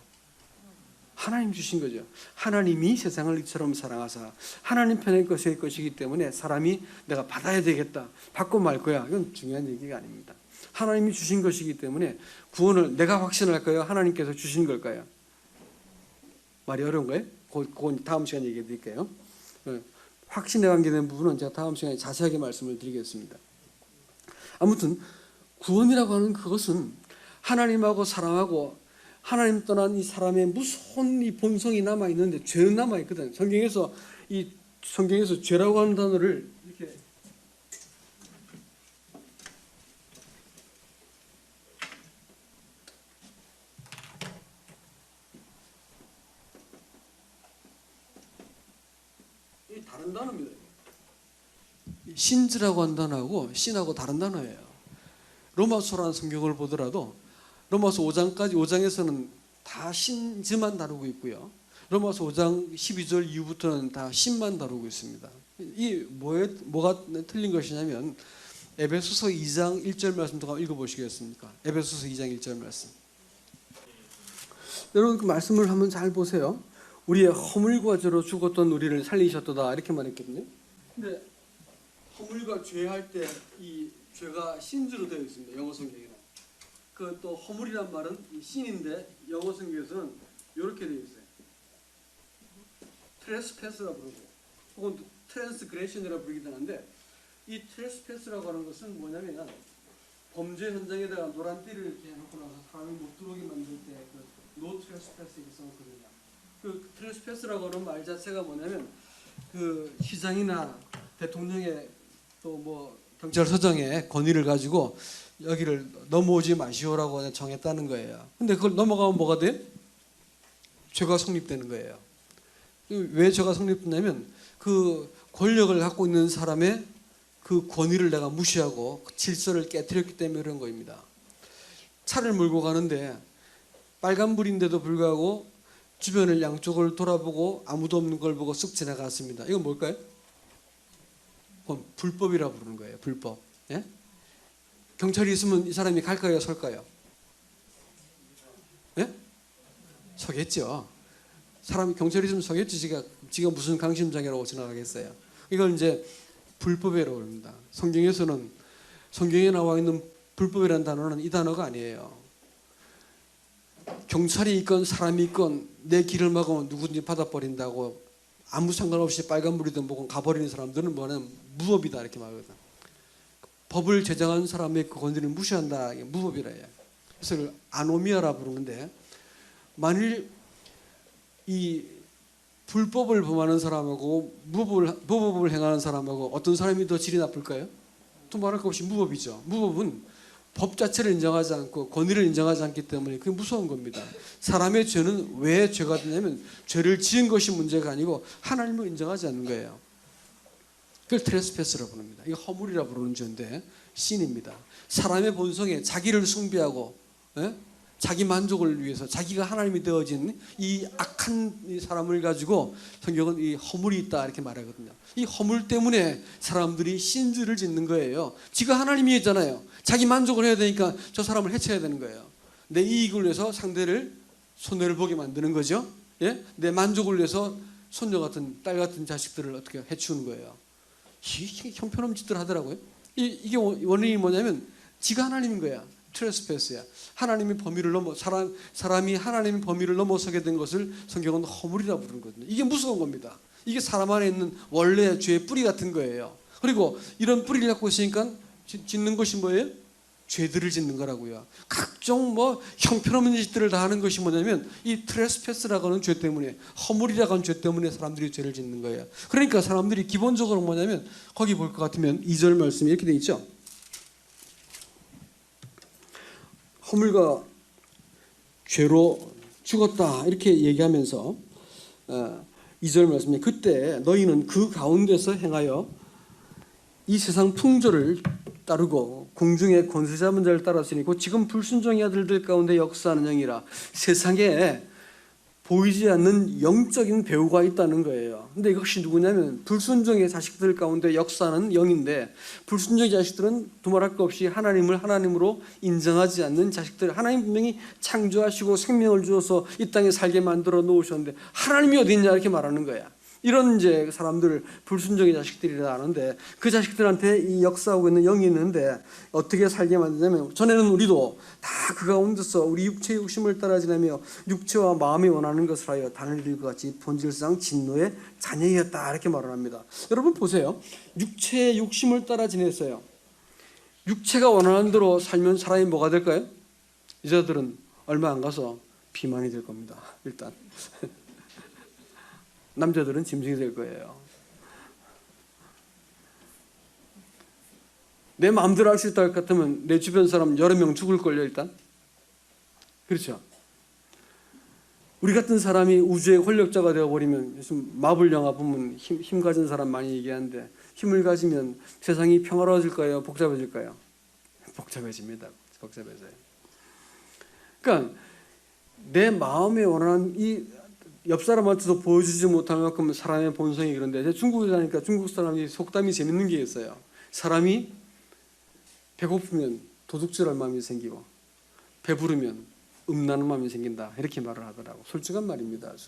하나님 주신 거죠. 하나님이 세상을 이처럼 사랑하사 하나님 편의 것이기 때문에 사람이 내가 받아야 되겠다, 받고 말 거야, 이건 중요한 얘기가 아닙니다. 하나님이 주신 것이기 때문에 구원을 내가 확신할 거예요? 하나님께서 주신 걸까요? 말이 어려운가요? 그건 다음 시간에 얘기해 드릴게요. 확신에 관계된 부분은 제가 다음 시간에 자세하게 말씀을 드리겠습니다. 아무튼 구원이라고 하는 그것은 하나님하고 사랑하고 하나님 떠난 이 사람의 무서운 이 본성이 남아 있는데 죄는 남아 있거든. 성경에서 죄라고 하는 단어를 이렇게 다른 단어입니다. 신즈라고 한 단어하고 신하고 다른 단어예요. 로마서라는 성경을 보더라도 로마서 5장에서는 다 신즈만 다루고 있고요. 로마서 5장 12절 이후부터는 다 신만 다루고 있습니다. 이 뭐가 틀린 것이냐면 에베소서 2장 1절 말씀 더 읽어보시겠습니까? 에베소서 2장 1절 말씀. 여러분 그 말씀을 한번 잘 보세요. 우리의 허물과 죄로 죽었던 우리를 살리셨도다 이렇게 말했거든요. 근데 허물과 죄할 때 이 죄가 신즈로 되어 있습니다. 영어 성경에는. 그 또 허물이란 말은 신인데 영어 성경에서는 이렇게 되어 있어요. 트레스패스라고 부르고 혹은 트랜스그레션이라고 부르기도 하는데 이 트레스패스라고 하는 것은 뭐냐면 범죄 현장에다가 노란 띠를 이렇게 해놓고 나서 사람이 못 들어오게 만들 때 그 노 트레스패스 이렇게 써놓거든요. 그 트레스패스라고 하는 말 자체가 뭐냐면 그 시장이나 대통령의 또 뭐 경찰서장의 권위를 가지고 여기를 넘어오지 마시오라고 정했다는 거예요. 근데 그걸 넘어가면 뭐가 돼? 죄가 성립되는 거예요. 왜 죄가 성립되냐면 그 권력을 갖고 있는 사람의 그 권위를 내가 무시하고 질서를 깨뜨렸기 때문에 그런 겁니다. 차를 몰고 가는데 빨간불인데도 불구하고 주변을 양쪽을 돌아보고 아무도 없는 걸 보고 쓱 지나갔습니다. 이건 뭘까요? 그건 불법이라고 부르는 거예요. 불법. 예? 경찰이 있으면 이 사람이 갈까요? 설까요? 예? 서겠죠. 사람이 경찰이 있으면 서겠지. 지가 무슨 강심장애라고 지나가겠어요. 이걸 이제 불법이라고 합니다. 성경에 나와 있는 불법이라는 단어는 이 단어가 아니에요. 경찰이 있건 사람이 있건 내 길을 막으면 누구든지 받아버린다고 아무 상관없이 빨간불이든 뭐건 가버리는 사람들은 뭐냐면 무법이다 이렇게 말하거든. 법을 제정한 사람의 그 권리를 무시한다. 이게 무법이라 해요. 그래서 그걸 아노미아라 부르는데 만일 이 불법을 범하는 사람하고 무법을 행하는 사람하고 어떤 사람이 더 질이 나쁠까요? 또 말할 것 없이 무법이죠. 무법은 법 자체를 인정하지 않고 권위를 인정하지 않기 때문에 그게 무서운 겁니다. 사람의 죄는 왜 죄가 되냐면 죄를 지은 것이 문제가 아니고 하나님을 인정하지 않는 거예요. 그걸 트레스패스라고 부릅니다. 이거 허물이라고 부르는 죄인데 신입니다. 사람의 본성에 자기를 숭배하고 자기 만족을 위해서 자기가 하나님이 되어진 이 악한 이 사람을 가지고 성경은 이 허물이 있다 이렇게 말하거든요. 이 허물 때문에 사람들이 신주를 짓는 거예요. 지가 하나님이었잖아요. 자기 만족을 해야 되니까 저 사람을 해쳐야 되는 거예요. 내 이익을 위해서 상대를 손해를 보게 만드는 거죠. 예? 내 만족을 위해서 손녀 같은 딸 같은 자식들을 어떻게 해치우는 거예요. 이게 형편없는 짓들 하더라고요. 이게 원인이 뭐냐면 지가 하나님인 거야. 트레스패스야. 하나님의 범위를 사람이 하나님의 범위를 넘어서게 된 것을 성경은 허물이라고 부르거든요. 이게 무서운 겁니다. 이게 사람 안에 있는 원래 죄의 뿌리 같은 거예요. 그리고 이런 뿌리를 갖고 있으니까 짓는 것이 뭐예요? 죄들을 짓는 거라고요. 각종 형편없는 짓들을 다 하는 것이 뭐냐면 이 트레스패스라고 하는 죄 때문에 허물이라고 하는 죄 때문에 사람들이 죄를 짓는 거예요. 그러니까 사람들이 기본적으로 뭐냐면 거기 볼 것 같으면 2절 말씀이 이렇게 돼 있죠. 허물과 죄로 죽었다 이렇게 얘기하면서 2절 말씀에 그때 너희는 그 가운데서 행하여 이 세상 풍조를 따르고 공중의 권세 잡은 자를 따랐으니 곧 지금 불순종의 아들들 가운데 역사하는 영이라. 세상에 보이지 않는 영적인 배후가 있다는 거예요. 근데 이것이 누구냐면 불순종의 자식들 가운데 역사하는 영인데, 불순종의 자식들은 두말할 것 없이 하나님을 하나님으로 인정하지 않는 자식들. 하나님 분명히 창조하시고 생명을 주어서 이 땅에 살게 만들어 놓으셨는데 하나님이 어디 있냐 이렇게 말하는 거야. 이런 이제 사람들 불순종의 자식들이라 하는데, 그 자식들한테 이 역사하고 있는 영이 있는데 어떻게 살게 만드냐면, 전에는 우리도 다 그 가운데서 우리 육체의 욕심을 따라 지내며 육체와 마음이 원하는 것을 하여 다른 일과 같이 본질상 진노의 자녀이었다 이렇게 말을 합니다. 여러분 보세요. 육체의 욕심을 따라 지냈어요. 육체가 원하는 대로 살면 사람이 뭐가 될까요? 여자들은 얼마 안 가서 비만이 될 겁니다. 일단 남자들은 짐승이 될 거예요. 내 마음대로 할 수 있다 할 것 같으면 내 주변 사람 여러 명 죽을걸요 일단. 그렇죠. 우리 같은 사람이 우주의 권력자가 되어버리면, 요즘 마블 영화 보면 힘 가진 사람 많이 얘기하는데, 힘을 가지면 세상이 평화로워질까요? 복잡해질까요? 복잡해집니다. 복잡해져요. 그러니까 내 마음에 원하는 이 옆 사람한테도 보여주지 못할 만큼 사람의 본성이 그런데, 제가 중국에 가니까 중국 사람이 속담이 재밌는 게 있어요. 사람이 배고프면 도둑질할 마음이 생기고 배부르면 음란한 마음이 생긴다, 이렇게 말을 하더라고. 솔직한 말입니다. 아주.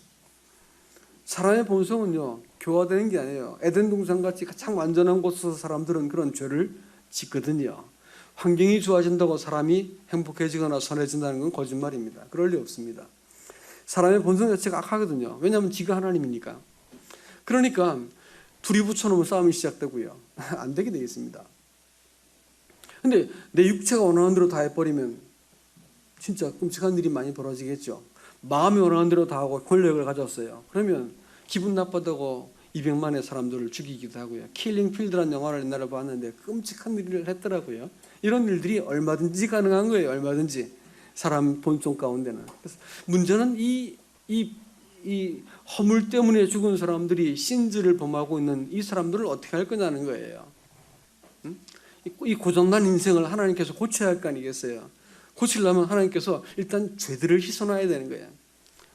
사람의 본성은요, 교화되는 게 아니에요. 에덴 동산같이 가장 완전한 곳에서 사람들은 그런 죄를 짓거든요. 환경이 좋아진다고 사람이 행복해지거나 선해진다는 건 거짓말입니다. 그럴 리 없습니다. 사람의 본성 자체가 악하거든요. 왜냐하면 지가 하나님이니까. 그러니까 둘이 붙여놓으면 싸움이 시작되고요. 안 되게 되어 있습니다. 근데 내 육체가 원하는 대로 다 해버리면 진짜 끔찍한 일이 많이 벌어지겠죠. 마음이 원하는 대로 다 하고 권력을 가졌어요. 그러면 기분 나쁘다고 200만의 사람들을 죽이기도 하고요. 킬링 필드라는 영화를 옛날에 봤는데 끔찍한 일을 했더라고요. 이런 일들이 얼마든지 가능한 거예요. 얼마든지. 사람 본성 가운데는. 그래서 문제는 이 허물 때문에 죽은 사람들이 신즈를 범하고 있는 이 사람들을 어떻게 할 거냐는 거예요. 이 고장난 인생을 하나님께서 고쳐야 할 거 아니겠어요? 고치려면 하나님께서 일단 죄들을 씻어놔야 되는 거예요.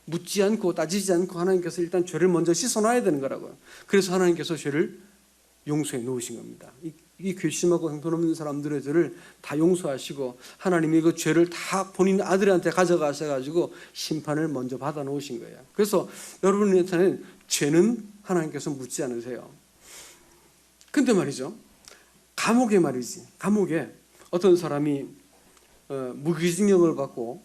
묻지 않고 따지지 않고 하나님께서 일단 죄를 먼저 씻어놔야 되는 거라고요. 그래서 하나님께서 죄를 용서해 놓으신 겁니다. 이 괘씸하고 형편없는 사람들의 죄를 다 용서하시고 하나님이 그 죄를 다 본인 아들한테 가져가셔가지고 심판을 먼저 받아 놓으신 거예요. 그래서 여러분한테는 죄는 하나님께서 묻지 않으세요. 근데 말이죠, 감옥에 말이지, 감옥에 어떤 사람이 무기징역을 받고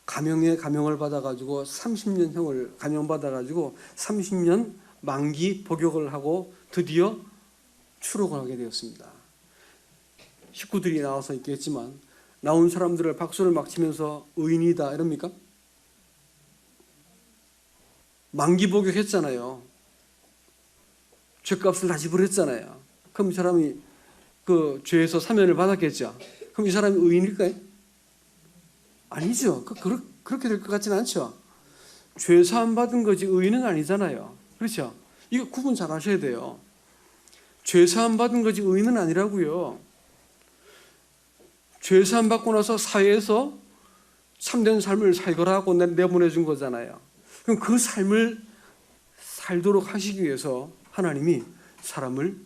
감형을 받아가지고 30년형을 감형받아가지고 30년 만기 복역을 하고 드디어 추록을 하게 되었습니다. 식구들이 나와서 있겠지만 나온 사람들을 박수를 막 치면서 의인이다 이럽니까? 만기 복역했잖아요. 죄값을 다 지불했잖아요. 그럼 이 사람이 그 죄에서 사면을 받았겠죠. 그럼 이 사람이 의인일까요? 아니죠. 그렇게 될 것 같지는 않죠. 죄 사함 받은 거지 의인은 아니잖아요. 그렇죠? 이거 구분 잘 하셔야 돼요. 죄 사함 받은 거지 의인은 아니라고요. 죄 사함 받고 나서 사회에서 참된 삶을 살거라고 내보내준 거잖아요. 그럼 그 삶을 살도록 하시기 위해서 하나님이 사람을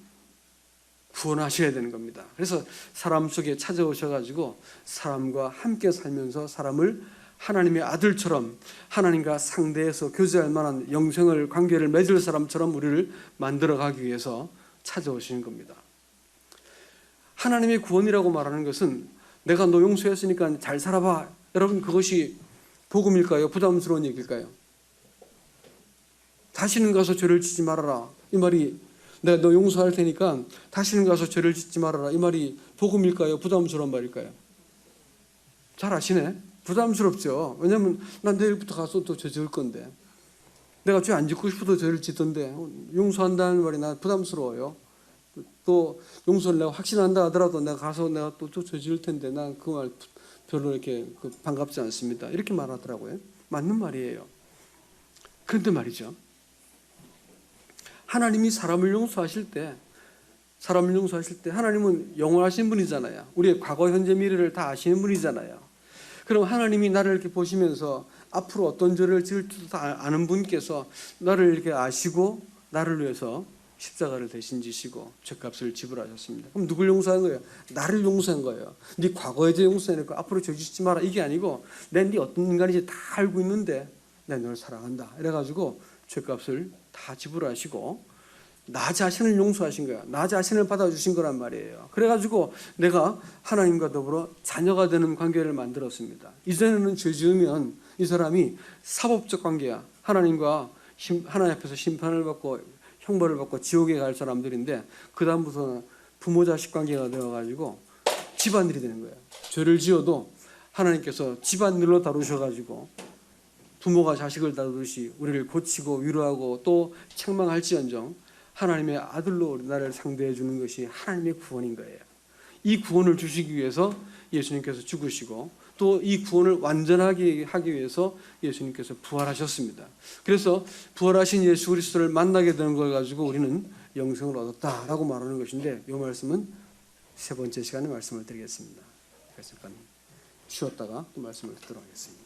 구원하셔야 되는 겁니다. 그래서 사람 속에 찾아오셔가지고 사람과 함께 살면서 사람을 하나님의 아들처럼 하나님과 상대해서 교제할 만한 영생을 관계를 맺을 사람처럼 우리를 만들어가기 위해서 찾아오시는 겁니다. 하나님의 구원이라고 말하는 것은 내가 너 용서했으니까 잘 살아봐. 여러분, 그것이 복음일까요? 부담스러운 얘기일까요? 다시는 가서 죄를 짓지 말아라, 이 말이, 내가 너 용서할 테니까 다시는 가서 죄를 짓지 말아라, 이 말이 복음일까요? 부담스러운 말일까요? 잘 아시네. 부담스럽죠. 왜냐하면 난 내일부터 가서 또 죄 지을 건데, 내가 죄 안 짓고 싶어도 죄를 짓던데 용서한다는 말이 나 부담스러워요. 또 용서를 내가 확신한다 하더라도 내가 가서 내가 또 죄 지을 텐데 난 그 말 별로 이렇게 반갑지 않습니다, 이렇게 말하더라고요. 맞는 말이에요. 그런데 말이죠, 하나님이 사람을 용서하실 때 하나님은 영원하신 분이잖아요. 우리의 과거, 현재, 미래를 다 아시는 분이잖아요. 그럼 하나님이 나를 이렇게 보시면서 앞으로 어떤 죄를 지을지도 다 아는 분께서 나를 이렇게 아시고 나를 위해서 십자가를 대신 지시고 죄값을 지불하셨습니다. 그럼 누굴 용서한 거예요? 나를 용서한 거예요. 네 과거에 죄 용서해놓고 앞으로 죄 짓지 마라, 이게 아니고 네 어떤 인간인지 다 알고 있는데 내가 너를 사랑한다, 이래가지고 죄값을 다 지불하시고 나 자신을 용서하신 거야. 나 자신을 받아주신 거란 말이에요. 그래가지고 내가 하나님과 더불어 자녀가 되는 관계를 만들었습니다. 이전에는 죄 지으면 이 사람이 사법적 관계야. 하나님과 하나님 앞에서 심판을 받고 형벌을 받고 지옥에 갈 사람들인데, 그 다음부터는 부모 자식 관계가 되어가지고 집안일이 되는 거예요. 죄를 지어도 하나님께서 집안일로 다루셔가지고 부모가 자식을 다루듯이 우리를 고치고 위로하고 또 책망할지언정 하나님의 아들로 나를 상대해 주는 것이 하나님의 구원인 거예요. 이 구원을 주시기 위해서 예수님께서 죽으시고 또 이 구원을 완전하게 하기 위해서 예수님께서 부활하셨습니다. 그래서 부활하신 예수 그리스도를 만나게 되는 걸 가지고 우리는 영생을 얻었다라고 말하는 것인데, 이 말씀은 세 번째 시간에 말씀을 드리겠습니다. 그래서 잠깐 쉬었다가 또 말씀을 듣도록 하겠습니다.